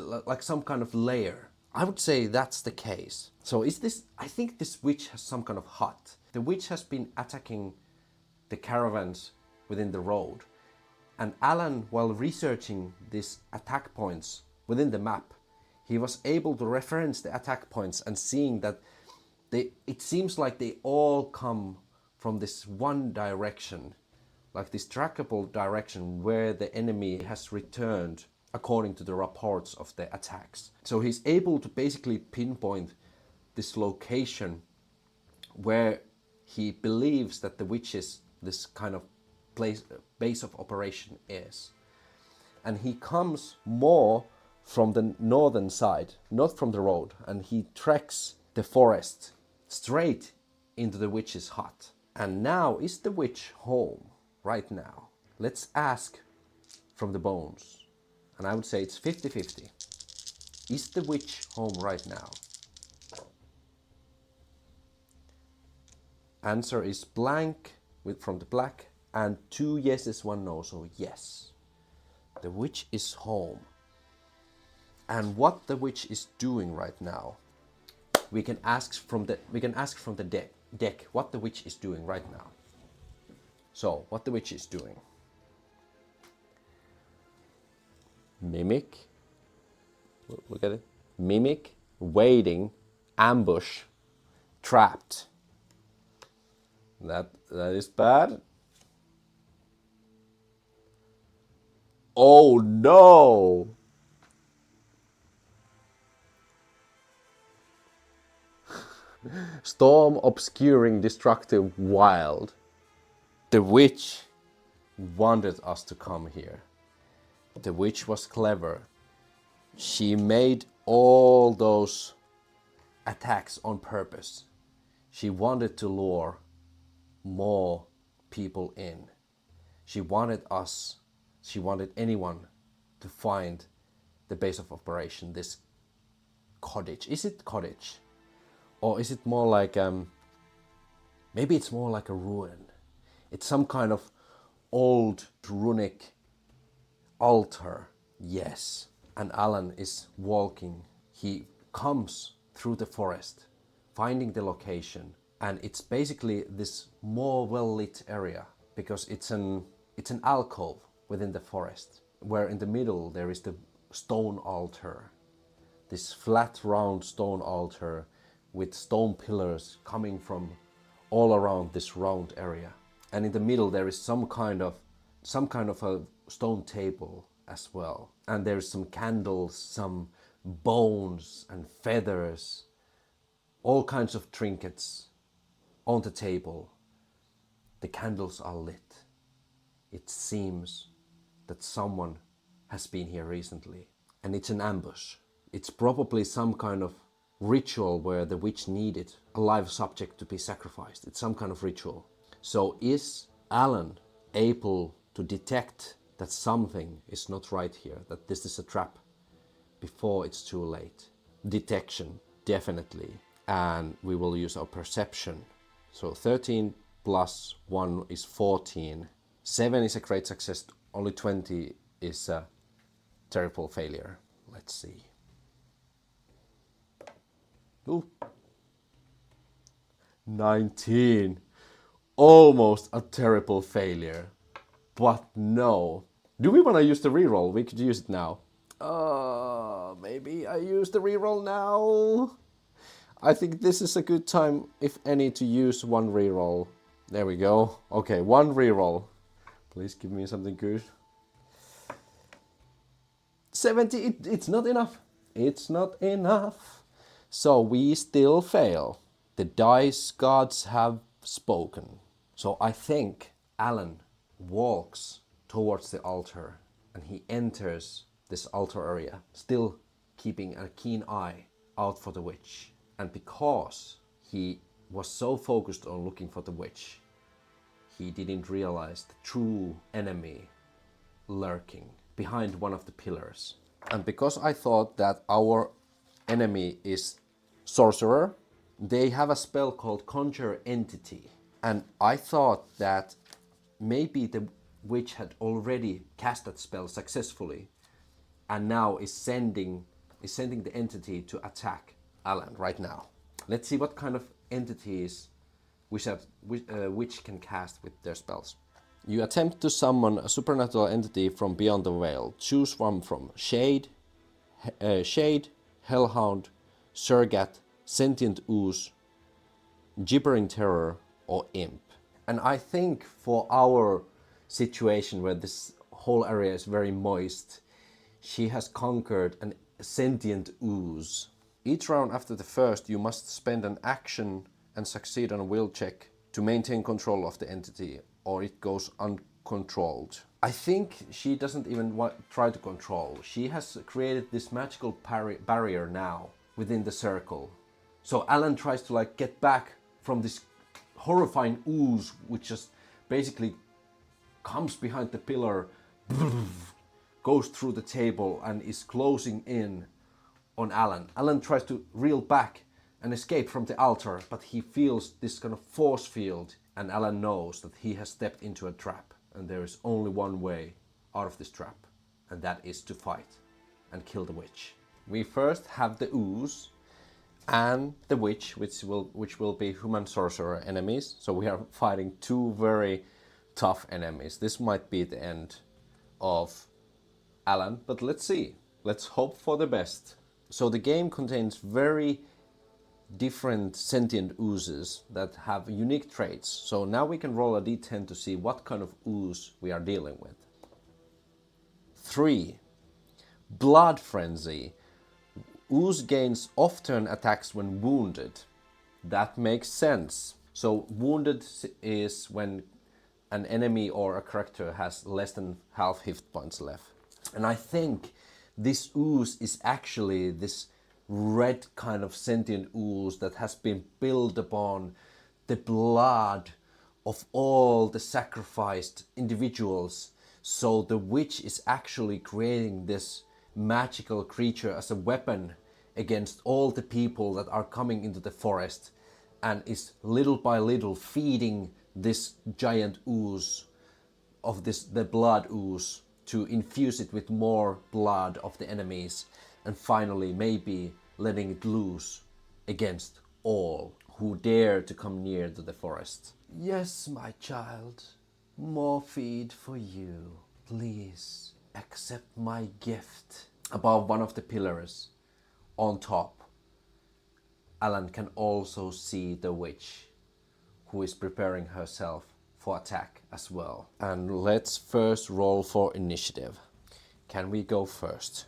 some kind of lair? I would say that's the case. So is this, I think this witch has some kind of hut. The witch has been attacking the caravans within the road. And Alan, while researching these attack points within the map, he was able to reference the attack points and seeing that it seems like they all come from this one direction, like this trackable direction where the enemy has returned according to the reports of the attacks. So he's able to basically pinpoint this location where he believes that the witches, this kind of base of operation is. And he comes more from the northern side, not from the road, and he treks the forest straight into the witch's hut. And now, is the witch home right now? Let's ask from the bones. And I would say it's 50-50. Is the witch home right now? Answer is blank from the black, and 2 yeses, 1 no, so yes. The witch is home. And what the witch is doing right now, we can ask from the deck what the witch is doing right now. So, what the witch is doing. Mimic. Look at it. Mimic, waiting, ambush, trapped. That is bad. Oh no! Storm, obscuring, destructive, wild. The witch wanted us to come here. The witch was clever. She made all those attacks on purpose. She wanted to lure more people in. She wanted anyone to find the base of operation, this cottage. Is it cottage? Or is it more like, maybe it's more like a ruin. It's some kind of old runic altar. Yes. And Alan is walking. He comes through the forest, finding the location. And it's basically this more well-lit area because it's an alcove within the forest, where in the middle there is the stone altar. This flat, round stone altar with stone pillars coming from all around this round area. And in the middle there is some kind of a stone table as well. And there's some candles, some bones and feathers, all kinds of trinkets on the table. The candles are lit. It seems that someone has been here recently. And it's an ambush. It's probably some kind of ritual where the witch needed a live subject to be sacrificed. It's some kind of ritual. So is Alan able to detect that something is not right here, that this is a trap before it's too late? Detection, definitely. And we will use our perception. So 13 plus 1 is 14. 7 is a great success. Only 20 is a terrible failure. Let's see. Ooh. 19. Almost a terrible failure. But no. Do we want to use the reroll? We could use it now. Maybe I use the reroll now. I think this is a good time, if any, to use one reroll. There we go. Okay, one reroll. Please give me something good. 70, it's not enough. It's not enough. So we still fail. The dice gods have spoken. So I think Alan walks towards the altar and he enters this altar area, still keeping a keen eye out for the witch. And because he was so focused on looking for the witch, he didn't realize the true enemy lurking behind one of the pillars. And because I thought that our enemy is sorcerer, they have a spell called Conjure Entity. And I thought that maybe the witch had already cast that spell successfully and now is sending the entity to attack Alan right now. Let's see what kind of entities witch can cast with their spells. You attempt to summon a supernatural entity from beyond the veil. Choose one from Shade, hellhound, surgat, sentient ooze, gibbering terror, or imp. And I think for our situation where this whole area is very moist, she has conquered a sentient ooze. Each round after the first, you must spend an action and succeed on a will check to maintain control of the entity, or it goes uncontrolled. I think she doesn't even try to control. She has created this magical barrier now within the circle. So Alan tries to get back from this horrifying ooze, which just basically comes behind the pillar, goes through the table and is closing in on Alan. Alan tries to reel back and escape from the altar, but he feels this kind of force field, and Alan knows that he has stepped into a trap, and there is only one way out of this trap, and that is to fight and kill the witch. We first have the ooze and the witch, which will be human sorcerer enemies. So we are fighting two very tough enemies. This might be the end of Alan, but let's see. Let's hope for the best. So the game contains very different sentient oozes that have unique traits. So now we can roll a d10 to see what kind of ooze we are dealing with. 3. Blood Frenzy. Ooze gains off-turn attacks when wounded. That makes sense. So wounded is when an enemy or a character has less than half hit points left. And I think this ooze is actually this red kind of sentient ooze that has been built upon the blood of all the sacrificed individuals. So the witch is actually creating this magical creature as a weapon against all the people that are coming into the forest, and is little by little feeding this giant ooze of the blood ooze to infuse it with more blood of the enemies, and finally maybe letting it loose against all who dare to come near to the forest. Yes, my child, more feed for you. Please accept my gift. Above one of the pillars, on top, Alan can also see the witch, who is preparing herself for attack as well. And let's first roll for initiative. Can we go first?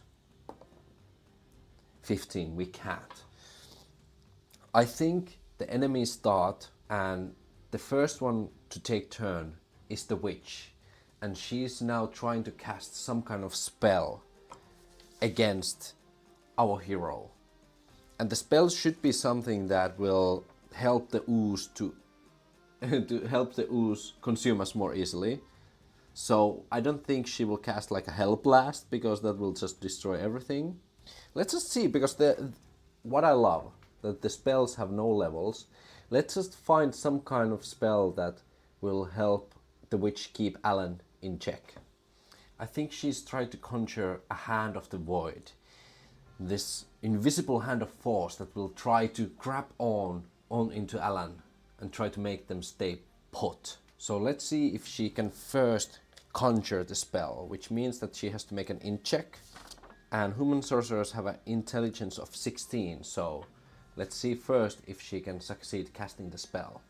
15, we can't. I think the enemies start, and the first one to take turn is the witch. And she's now trying to cast some kind of spell against our hero. And the spell should be something that will help the ooze to help the ooze consume us more easily. So I don't think she will cast like a Hell Blast, because that will just destroy everything. Let's just see, because what I love, that the spells have no levels. Let's just find some kind of spell that will help the witch keep Alan in check. I think she's trying to conjure a hand of the void. This invisible hand of force that will try to grab on into Alan and try to make them stay put. So let's see if she can first conjure the spell, which means that she has to make an int check. And human sorcerers have an intelligence of 16, so let's see first if she can succeed casting the spell.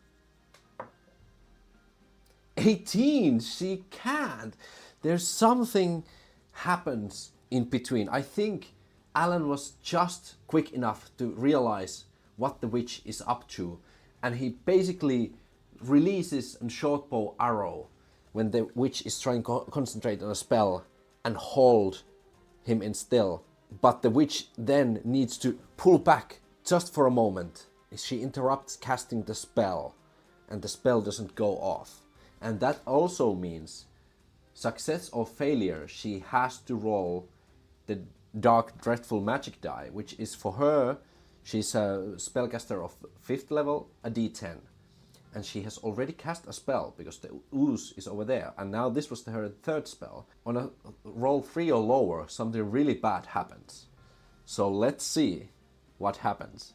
18! She can't! There's something happens in between. I think Alan was just quick enough to realize what the witch is up to, and he basically releases a shortbow arrow when the witch is trying to concentrate on a spell and hold him in still. But the witch then needs to pull back just for a moment. She interrupts casting the spell, and the spell doesn't go off. And that also means success or failure, she has to roll the Dark Dreadful Magic die, which is for her, she's a spellcaster of 5th level, a d10. And she has already cast a spell, because the ooze is over there. And now this was her 3rd spell. On a roll 3 or lower, something really bad happens. So let's see what happens.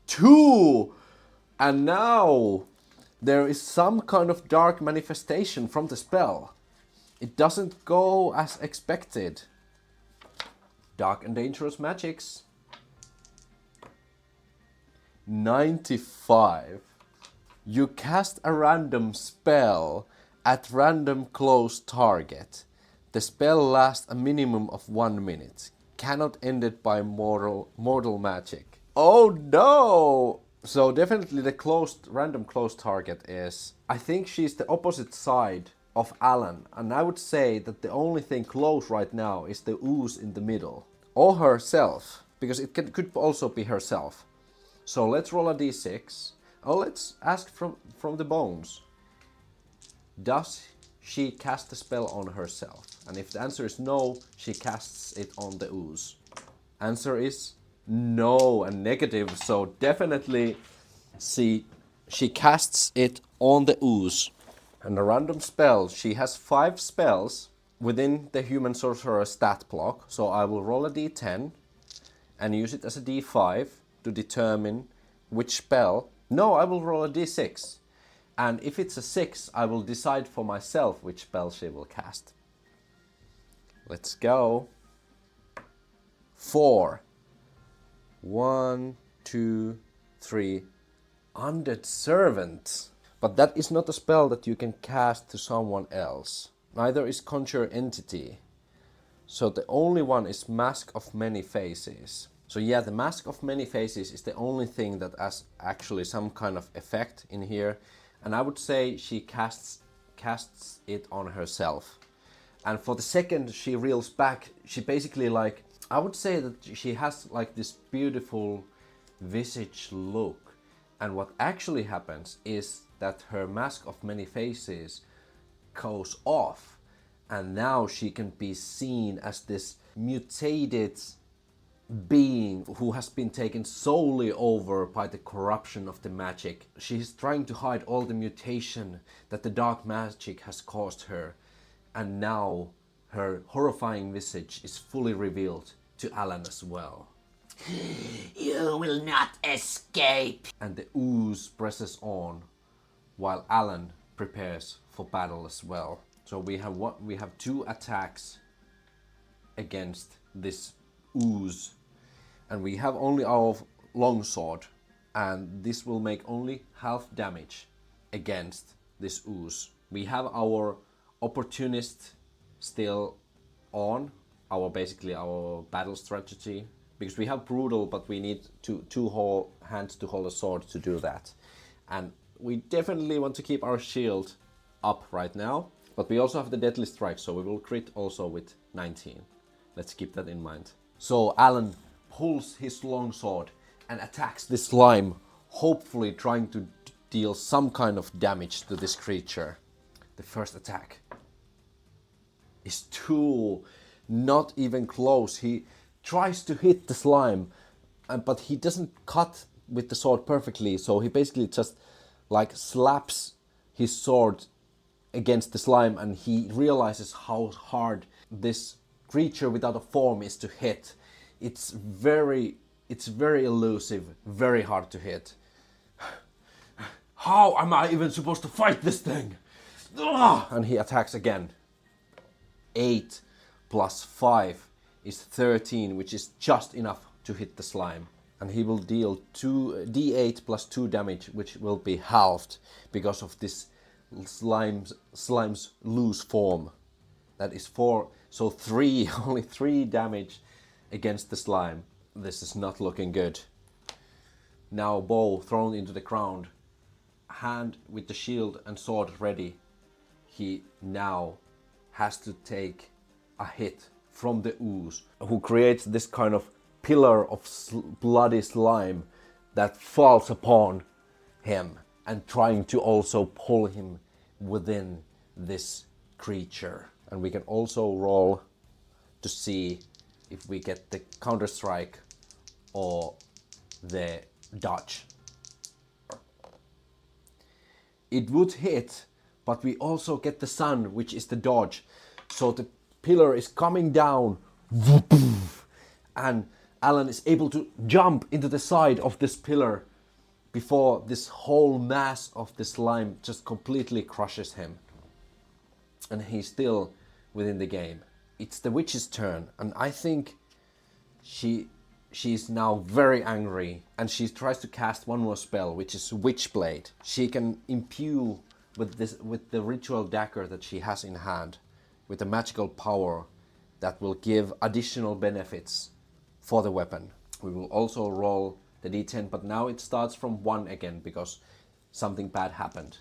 2! And now there is some kind of dark manifestation from the spell. It doesn't go as expected. Dark and Dangerous Magics. 95. You cast a random spell at random close target. The spell lasts a minimum of 1 minute. Cannot end it by mortal magic. Oh no! So definitely the random close target is... I think she's the opposite side of Alan. And I would say that the only thing close right now is the ooze in the middle. Or herself. Because it could also be herself. So let's roll a d6. Oh, let's ask from the bones. Does she cast the spell on herself? And if the answer is no, she casts it on the ooze. Answer is no and negative, so definitely she casts it on the ooze. And a random spell, she has 5 spells within the human sorcerer stat block, so I will roll a d10 and use it as a d5 to determine which spell. No, I will roll a d6. And if it's a 6, I will decide for myself which spell she will cast. Let's go. 4. 1, 2, 3. Undead Servant. But that is not a spell that you can cast to someone else. Neither is Conjure Entity. So the only one is Mask of Many Faces. So yeah, the Mask of Many Faces is the only thing that has actually some kind of effect in here. And I would say she casts it on herself. And for the second she reels back, she basically like... I would say that she has like this beautiful visage look. And what actually happens is that her Mask of Many Faces goes off. And now she can be seen as this mutated being who has been taken solely over by the corruption of the magic. She is trying to hide all the mutation that the dark magic has caused her. And now her horrifying visage is fully revealed to Alan as well. You will not escape. And the ooze presses on while Alan prepares for battle as well. So we have 2 attacks against this ooze. And we have only our longsword. And this will make only half damage against this ooze. We have our opportunist still on. Basically our battle strategy. Because we have brutal, but we need two hands to hold a sword to do that. And we definitely want to keep our shield up right now. But we also have the deadly strike, so we will crit also with 19. Let's keep that in mind. So Alan pulls his longsword and attacks this slime, hopefully trying to deal some kind of damage to this creature. The first attack is 2, not even close. He tries to hit the slime, but he doesn't cut with the sword perfectly, so he basically just like slaps his sword against the slime, and he realizes how hard this creature without a form is to hit. It's very elusive, very hard to hit. How am I even supposed to fight this thing? Ugh! And he attacks again. 8 plus 5 is 13, which is just enough to hit the slime. And he will deal 2d8 plus 2 damage, which will be halved because of this slime's loose form. That is 4, so 3, only 3 damage against the slime. This is not looking good. Now bow thrown into the ground, hand with the shield and sword ready. He now has to take a hit from the ooze, who creates this kind of pillar of bloody slime that falls upon him and trying to also pull him within this creature. And we can also roll to see if we get the counter strike or the dodge. It would hit, but we also get the sun, which is the dodge. So the pillar is coming down, and Alan is able to jump into the side of this pillar before this whole mass of the slime just completely crushes him. And he's still within the game. It's the witch's turn, and I think she's now very angry, and she tries to cast one more spell, which is Witchblade. She can imbue with the ritual dagger that she has in hand, with a magical power that will give additional benefits for the weapon. We will also roll the d10, but now it starts from 1 again because something bad happened.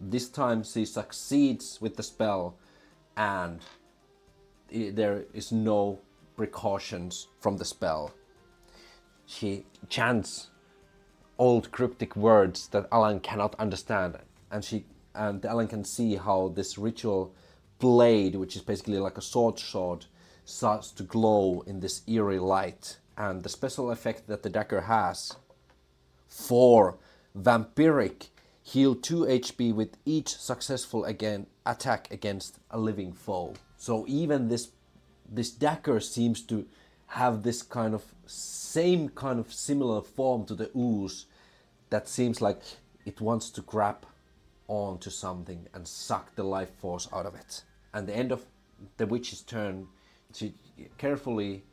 This time she succeeds with the spell, and there is no precautions from the spell. She chants old cryptic words that Alan cannot understand, and Alan can see how this ritual blade, which is basically like a sword, starts to glow in this eerie light. And the special effect that the dagger has for vampiric: heal 2 HP with each successful attack against a living foe. So even this dagger seems to have this kind of same kind of similar form to the ooze that seems like it wants to grab onto something and suck the life force out of it. At the end of the witch's turn, she carefully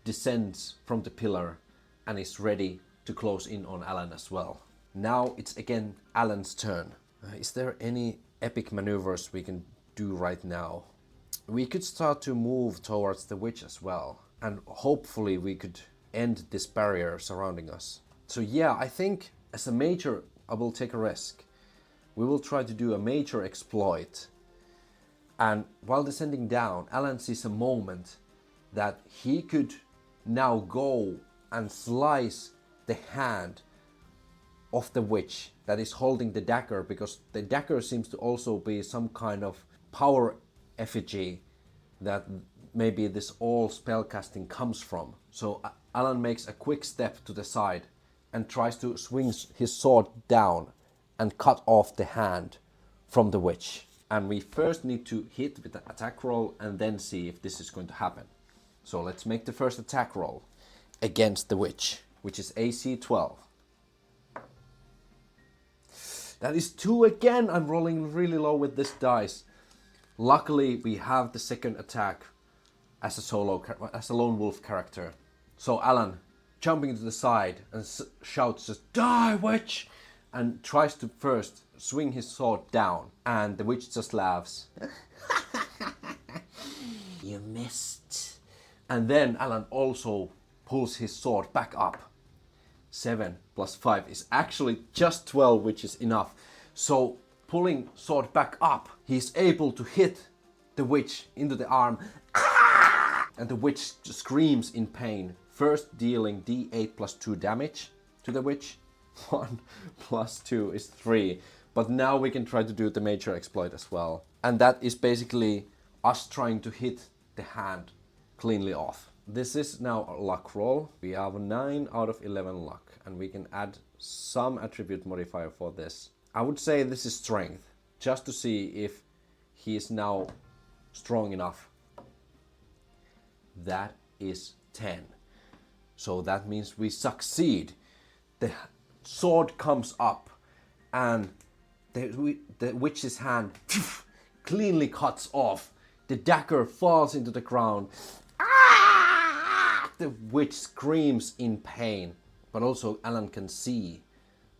descends from the pillar and is ready to close in on Alan as well. Now it's again Alan's turn. Is there any epic maneuvers we can do right now? We could start to move towards the witch as well, and hopefully we could end this barrier surrounding us. So yeah, I think as a major, I will take a risk. We will try to do a major exploit. And while descending down, Alan sees a moment that he could now go and slice the hand of the witch that is holding the dagger, because the dagger seems to also be some kind of power effigy that maybe this all spellcasting comes from. So Alan makes a quick step to the side and tries to swing his sword down and cut off the hand from the witch. And we first need to hit with the attack roll and then see if this is going to happen. So let's make the first attack roll against the witch, which is AC 12. That is 2 again. I'm rolling really low with this dice. Luckily, we have the second attack as a lone wolf character. So Alan, jumping to the side and shouts, just "Die, witch!" and tries to first swing his sword down, and the witch just laughs. You missed. And then Alan also pulls his sword back up. 7 plus 5 is actually just 12, which is enough. So pulling sword back up, he's able to hit the witch into the arm. And the witch screams in pain, first dealing d8 plus 2 damage to the witch. 1 plus 2 is 3. But now we can try to do the major exploit as well. And that is basically us trying to hit the hand cleanly off. This is now a luck roll. We have a 9 out of 11 luck, and we can add some attribute modifier for this. I would say this is strength, just to see if he is now strong enough. That is 10. So that means we succeed. The sword comes up and the witch's hand cleanly cuts off. The dagger falls into the ground. The witch screams in pain, but also Alan can see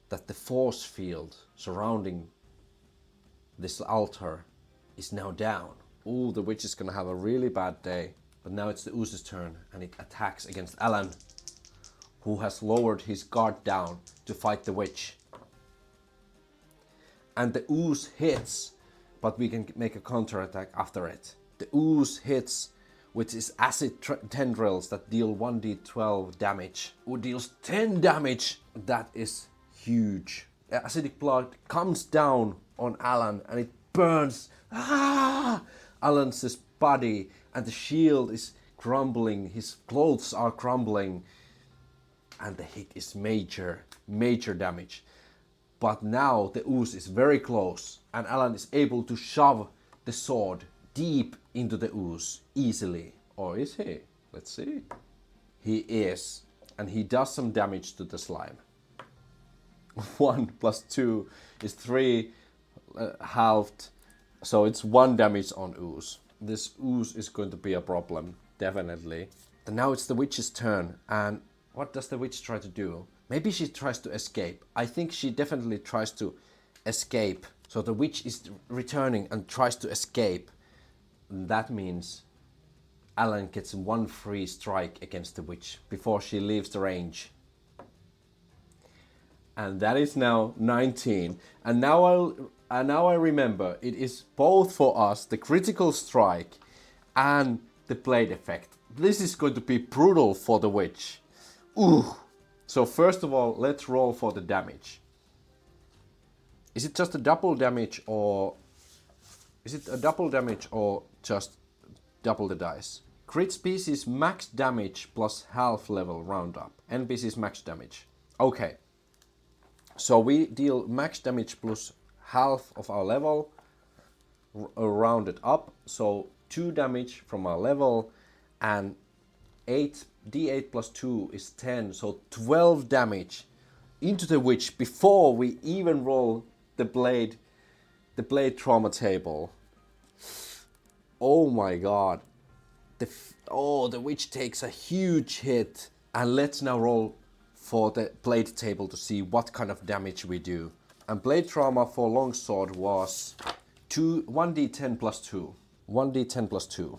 that the force field surrounding this altar is now down. Ooh, the witch is gonna have a really bad day. But now it's the ooze's turn, and it attacks against Alan, who has lowered his guard down to fight the witch. And the ooze hits, but we can make a counterattack after it. The ooze hits with his acid tendrils that deal 1d12 damage. Who deals 10 damage? That is huge. Acidic blood comes down on Alan and it burns Alan's body, and the shield is crumbling, his clothes are crumbling, and the hit is major damage. But now the ooze is very close, and Alan is able to shove the sword deep into the ooze easily. Or is he? Let's see. He is, and he does some damage to the slime. 1 plus 2 is 3 halved, so it's 1 damage on ooze. This ooze is going to be a problem. definitely. And now it's the witch's turn, and what does the witch try to do? Maybe she tries to escape. I think she definitely tries to escape. So the witch is returning and tries to escape. That means Alan gets one free strike against the witch before she leaves the range. And that is now 19. And now I remember it is both for us the critical strike and the blade effect. This is going to be brutal for the witch. Ooh. So first of all, let's roll for the damage. Is it just a double damage or just double the dice? Crit species max damage plus half level round up. NPC's max damage. Okay. So we deal max damage plus half of our level, rounded up. So 2 damage from our level, and d8 plus 2 is 10. So 12 damage into the witch before we even roll the blade trauma table. Oh my god. The witch takes a huge hit. And let's now roll for the blade table to see what kind of damage we do. And blade trauma for longsword was 1d10 plus 2. 1d10 plus 2.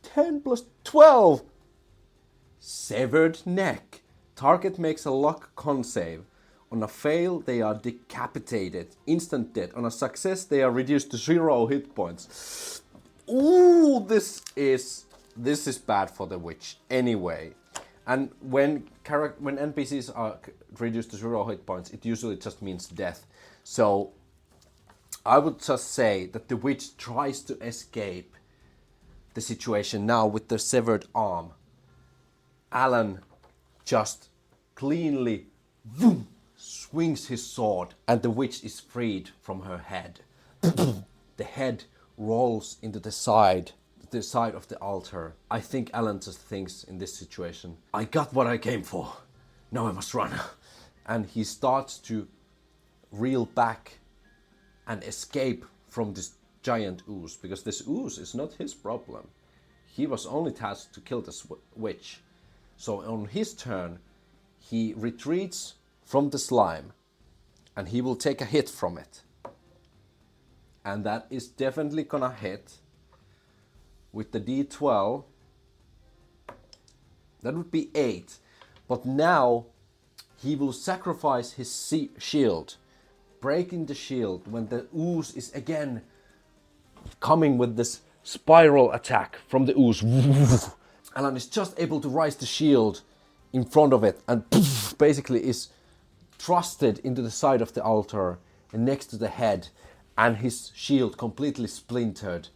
10 plus 12! Severed neck. Target makes a luck con save. On a fail, they are decapitated. Instant death. On a success, they are reduced to 0 hit points. Ooh, this is bad for the witch. Anyway. And when NPCs are reduced to 0 hit points, it usually just means death. So I would just say that the witch tries to escape the situation now with the severed arm. Alan just cleanly swings his sword, and the witch is freed from her head. The head rolls into the side of the altar. I think Alan just thinks in this situation, I got what I came for. Now I must run. And he starts to reel back and escape from this giant ooze, because this ooze is not his problem. He was only tasked to kill this witch. So on his turn, he retreats from the slime, and he will take a hit from it. And that is definitely gonna hit with the d12. That would be 8. But now he will sacrifice his shield, breaking the shield when the ooze is again coming with this spiral attack from the ooze. Alan is just able to raise the shield in front of it and basically is thrusted into the side of the altar and next to the head, and his shield completely splintered.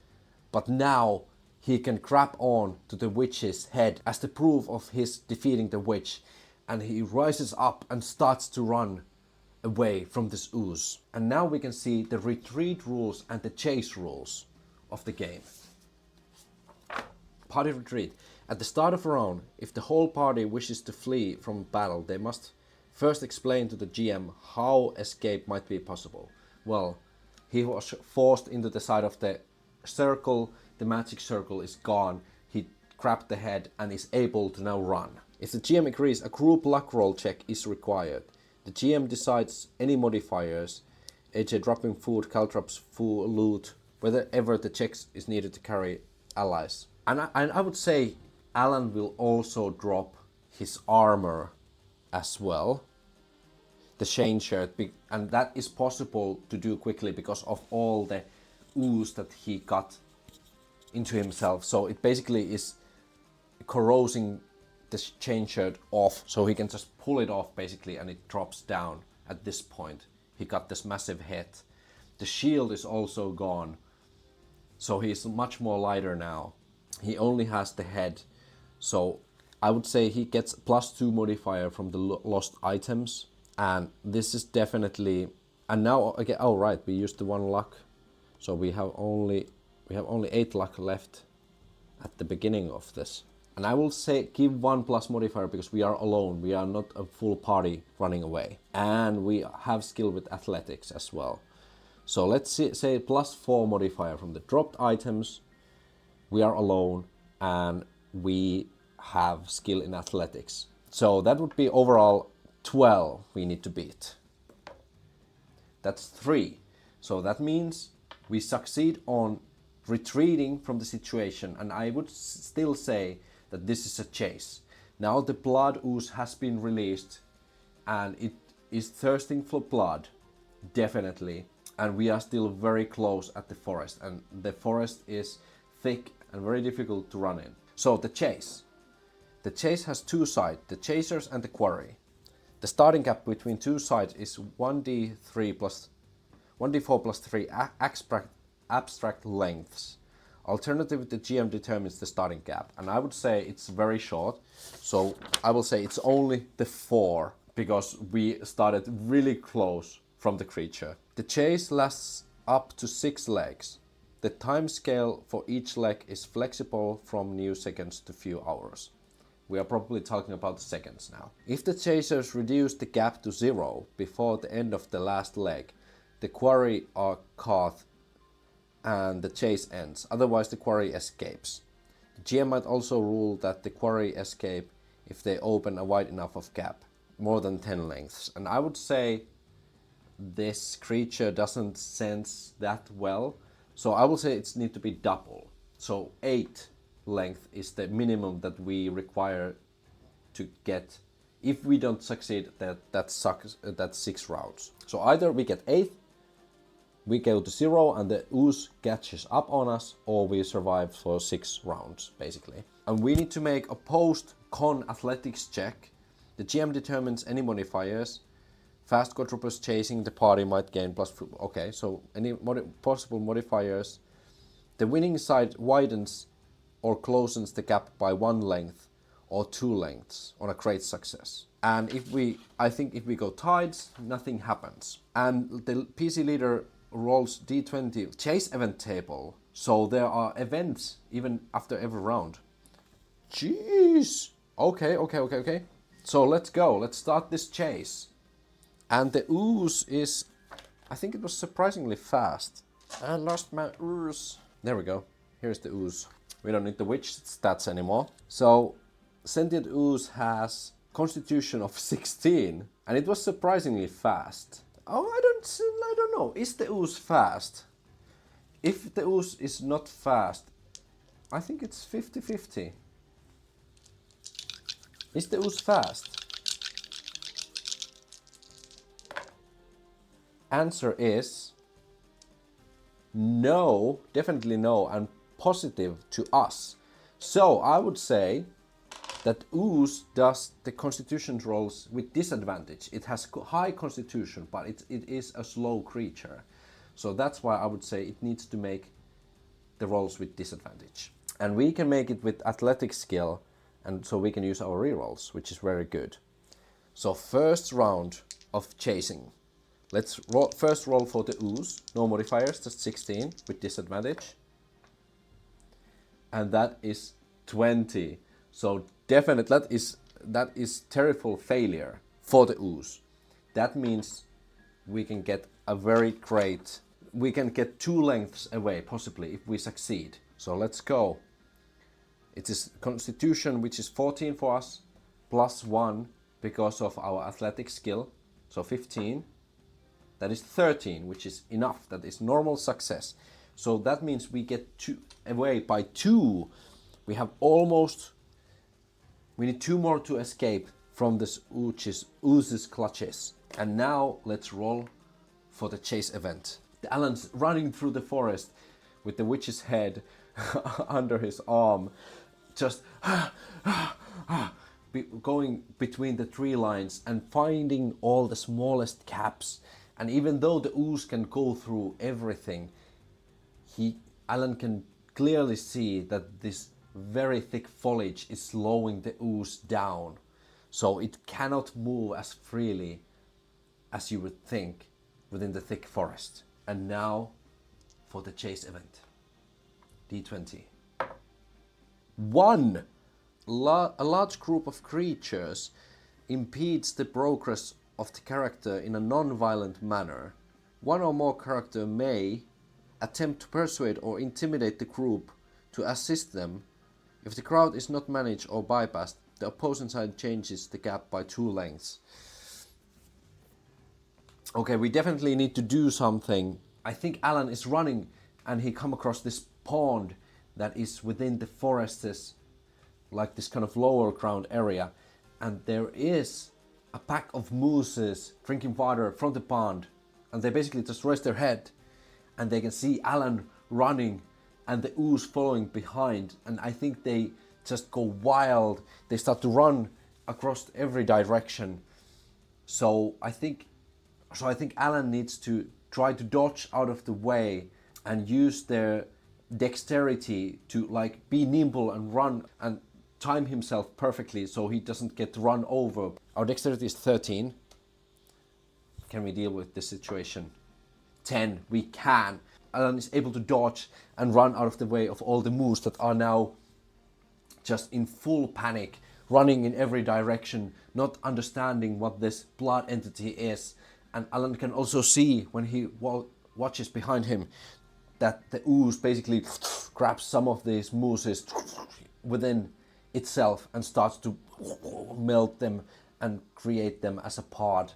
But now he can grab on to the witch's head as the proof of his defeating the witch, and he rises up and starts to run away from this ooze. And now we can see the retreat rules and the chase rules of the game. Party retreat. At the start of a round, if the whole party wishes to flee from battle, they must first explain to the GM how escape might be possible. Well, he was forced into the side of the circle, the magic circle is gone, he grabbed the head and is able to now run. If the GM agrees, a group luck roll check is required. The GM decides any modifiers, AJ dropping food, caltrops, food, loot, whether ever the checks is needed to carry allies. And I would say Alan will also drop his armor as well, the chain shirt, and that is possible to do quickly because of all the ooze that he got into himself. So it basically is corrosing the chain shirt off, so he can just pull it off basically, and it drops down at this point. He got this massive hit. The shield is also gone, so he's much more lighter now. He only has the head, so I would say he gets +2 modifier from the lost items, and this is definitely. And now again, oh right, we used the 1 luck, so we have only 8 luck left at the beginning of this. And I will say give 1+ modifier because we are alone. We are not a full party running away, and we have skill with athletics as well. So let's say +4 modifier from the dropped items. we are alone, and we have skill in athletics. So that would be overall 12 we need to beat. That's 3. So that means we succeed on retreating from the situation, and I would still say that this is a chase. Now the blood ooze has been released and it is thirsting for blood, definitely, and we are still very close at the forest, and the forest is thick and very difficult to run in. So the chase. The chase has two sides, the chasers and the quarry. The starting gap between two sides is 1d4 plus 3 abstract lengths. Alternatively, the GM determines the starting gap, and I would say it's very short, so I will say it's only the 4, because we started really close from the creature. The chase lasts up to 6 legs. The time scale for each leg is flexible from new seconds to few hours. We are probably talking about seconds now. If the chasers reduce the gap to 0 before the end of the last leg, the quarry are caught and the chase ends. Otherwise, the quarry escapes. The GM might also rule that the quarry escape if they open a wide enough of gap, more than 10 lengths. And I would say this creature doesn't sense that well, so I will say it's need to be double. So 8 length is the minimum that we require to get. If we don't succeed, that's 6 rounds. So either we get 8, we go to 0 and the ooze catches up on us, or we survive for 6 rounds, basically. And we need to make a post-con athletics check. The GM determines any modifiers. Fast quadruples chasing the party might gain plus... Okay, so any possible modifiers. The winning side widens or closens the gap by 1 length or 2 lengths on a great success. And I think if we go tides, nothing happens. And the PC leader rolls d20 chase event table, so there are events even after every round. Jeez. Okay. So let's go. Let's start this chase. And the ooze is, I think it was surprisingly fast. I lost my ooze. There we go. Here's the ooze. We don't need the witch stats anymore. So sentient ooze has constitution of 16, and it was surprisingly fast. Oh, I don't know. Is the ooze fast? If the ooze is not fast, I think it's 50-50. Is the ooze fast? Answer is no, definitely no, and positive to us. So I would say that ooze does the constitution rolls with disadvantage. It has high constitution, but it is a slow creature. So that's why I would say it needs to make the rolls with disadvantage. And we can make it with athletic skill, and so we can use our rerolls, which is very good. So first round of chasing. Let's first roll for the ooze. No modifiers, just 16 with disadvantage. And that is 20. So definitely that is terrible failure for the ooze. That means we can get we can get 2 lengths away possibly if we succeed. So let's go. It is constitution, which is 14 for us, plus 1 because of our athletic skill, so 15. That is 13, which is enough. That is normal success. So that means we get away by 2. We need 2 more to escape from this ooze's clutches. And now let's roll for the chase event. Alan's running through the forest with the witch's head under his arm, just going between the tree lines and finding all the smallest gaps. And even though the ooze can go through everything, Alan can clearly see that this very thick foliage is slowing the ooze down, so it cannot move as freely as you would think within the thick forest. And now for the chase event. D20. 1. A large group of creatures impedes the progress of the character in a non-violent manner. 1 or more character may attempt to persuade or intimidate the group To assist them, if the crowd is not managed or bypassed, the opposing side changes the gap by 2 lengths. Okay, we definitely need to do something. I think Alan is running and he come across this pond that is within the forests, like this kind of lower ground area. And there is a pack of mooses drinking water from the pond. And they basically just raise their head and they can see Alan running and the ooze following behind. And I think they just go wild. They start to run across every direction. So I think Alan needs to try to dodge out of the way and use their dexterity to like be nimble and run and time himself perfectly so he doesn't get run over. Our dexterity is 13. Can we deal with this situation? 10. We can. Alan is able to dodge and run out of the way of all the moose that are now just in full panic, running in every direction, not understanding what this blood entity is. And Alan can also see when he watches behind him that the ooze basically grabs some of these mooses within itself and starts to melt them and create them as a part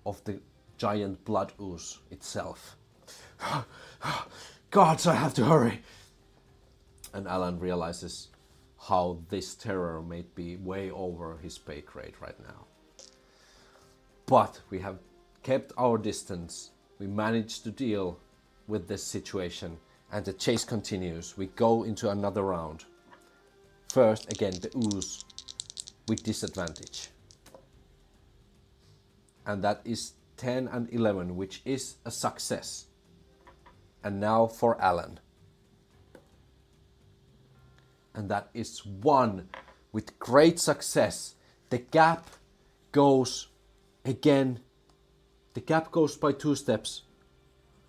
of the giant blood ooze itself. Gods, I have to hurry! And Alan realizes how this terror may be way over his pay grade right now. But we have kept our distance, we managed to deal with this situation, and the chase continues. We go into another round. First, again, the ooze with disadvantage. And that is 10 and 11, which is a success. And now for Alan. And that is 1 with great success. The gap goes again. The gap goes by 2 steps.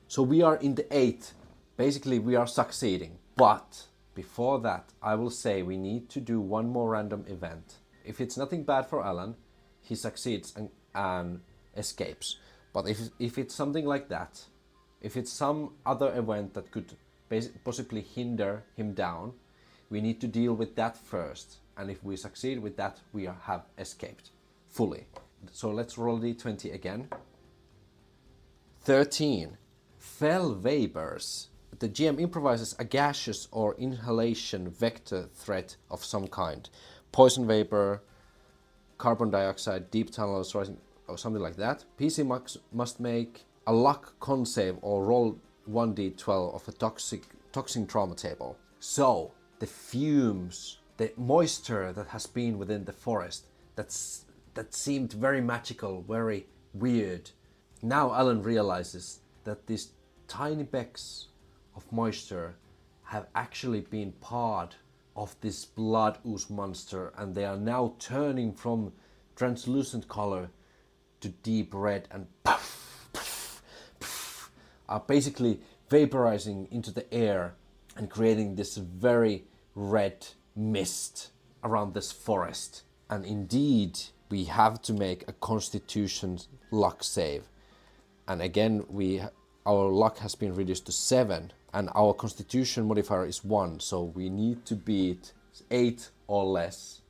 So we are in the 8. Basically, we are succeeding. But before that, I will say we need to do 1 more random event. If it's nothing bad for Alan, he succeeds and escapes. But if it's something like that, if it's some other event that could possibly hinder him down, we need to deal with that first. And if we succeed with that, we have escaped fully. So let's roll d20 again. 13. Fell vapors. The GM improvises a gaseous or inhalation vector threat of some kind. Poison vapor, carbon dioxide, deep tunnels, rising, or something like that. PC must make a luck con save or roll 1d12 of a toxic trauma table. So, the fumes, the moisture that has been within the forest, that seemed very magical, very weird. Now Alan realizes that these tiny becks of moisture have actually been part of this blood ooze monster, and they are now turning from translucent color to deep red and are basically vaporizing into the air and creating this very red mist around this forest. And indeed, we have to make a Constitution luck save. And again, our luck has been reduced to 7, and our Constitution modifier is 1, so we need to beat 8 or less.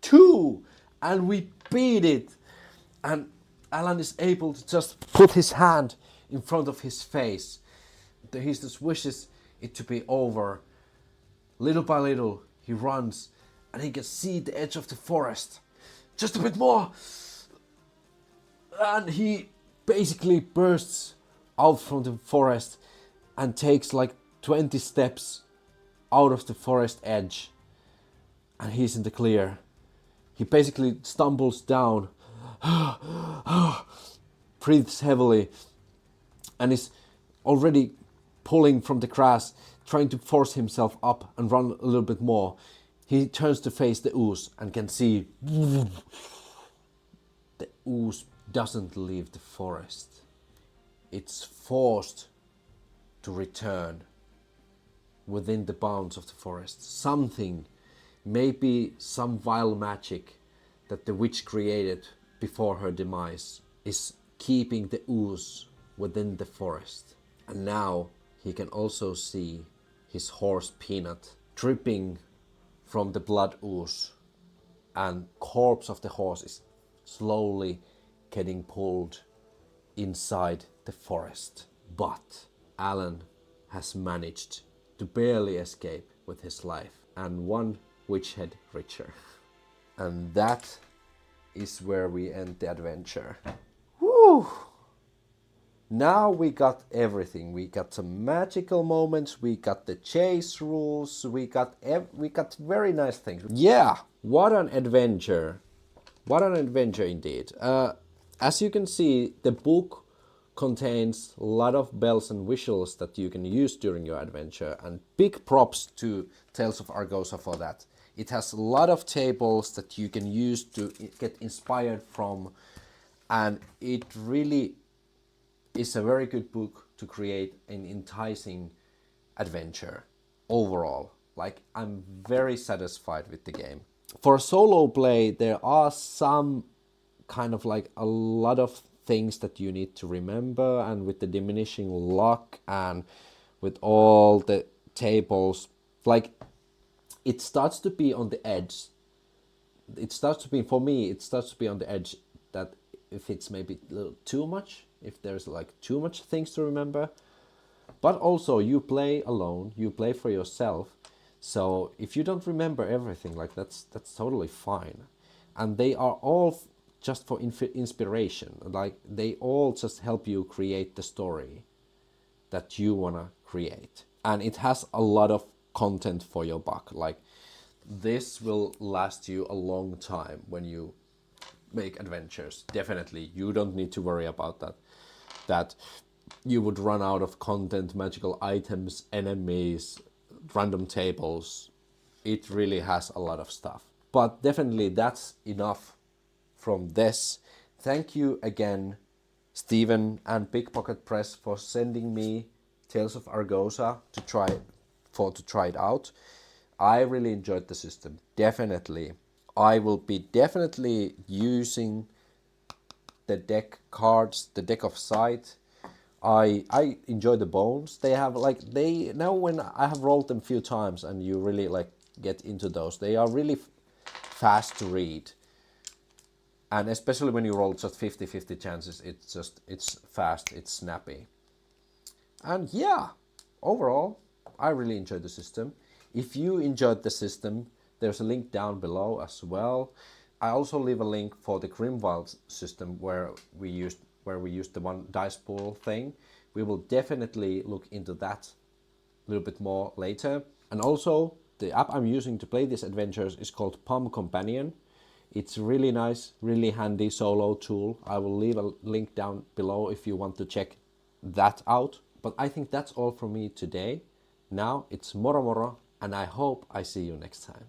2! And we beat it! And Alan is able to just put his hand in front of his face. He just wishes it to be over. Little by little, he runs, and he can see the edge of the forest. Just a bit more! And he basically bursts out from the forest and takes like 20 steps out of the forest edge, and he's in the clear. He basically stumbles down, breathes heavily, and is already pulling from the grass, trying to force himself up and run a little bit more. He turns to face the ooze and can see the ooze doesn't leave the forest. It's forced to return within the bounds of the forest. Something, maybe some vile magic that the witch created before her demise, is keeping the ooze within the forest. And now he can also see his horse Peanut dripping from the blood ooze, and corpse of the horse is slowly getting pulled inside the forest. But Alan has managed to barely escape with his life, and one witch head richer. And that is where we end the adventure. Woo! Now we got everything. We got some magical moments. We got the chase rules. We got very nice things. Yeah, what an adventure! What an adventure indeed. As you can see, the book contains a lot of bells and whistles that you can use during your adventure, and big props to Tales of Argosa for that. It has a lot of tables that you can use to get inspired from, and it really is a very good book to create an enticing adventure overall. Like, I'm very satisfied with the game. For solo play, there are some kind of like a lot of things that you need to remember, and with the diminishing luck and with all the tables, like, it starts to be on the edge. For me, it starts to be on the edge that if it's maybe a little too much, if there's like too much things to remember. But also, you play alone, you play for yourself, so if you don't remember everything, like, that's totally fine. And they are all just for inspiration, like, they all just help you create the story that you wanna create. And it has a lot of content for your buck. Like, this will last you a long time when you make adventures. Definitely, you don't need to worry about that you would run out of content, magical items, enemies, random tables. It really has a lot of stuff. But definitely that's enough from this. Thank you again, Stephen and Pickpocket Press, for sending me Tales of Argosa to try it out. I really enjoyed the system. Definitely. I will be definitely using the deck cards, the deck of sight. I enjoy the bones. They have now when I have rolled them a few times and you really like get into those, they are really fast to read. And especially when you roll just 50-50 chances, it's fast, it's snappy. And yeah, overall, I really enjoyed the system. If you enjoyed the system, there's a link down below as well. I also leave a link for the GRIMWILD system where we used the one dice pool thing. We will definitely look into that a little bit more later. And also, the app I'm using to play these adventures is called Palm Companion. It's really nice, really handy solo tool. I will leave a link down below if you want to check that out. But I think that's all from me today. Now it's moro moro, and I hope I see you next time.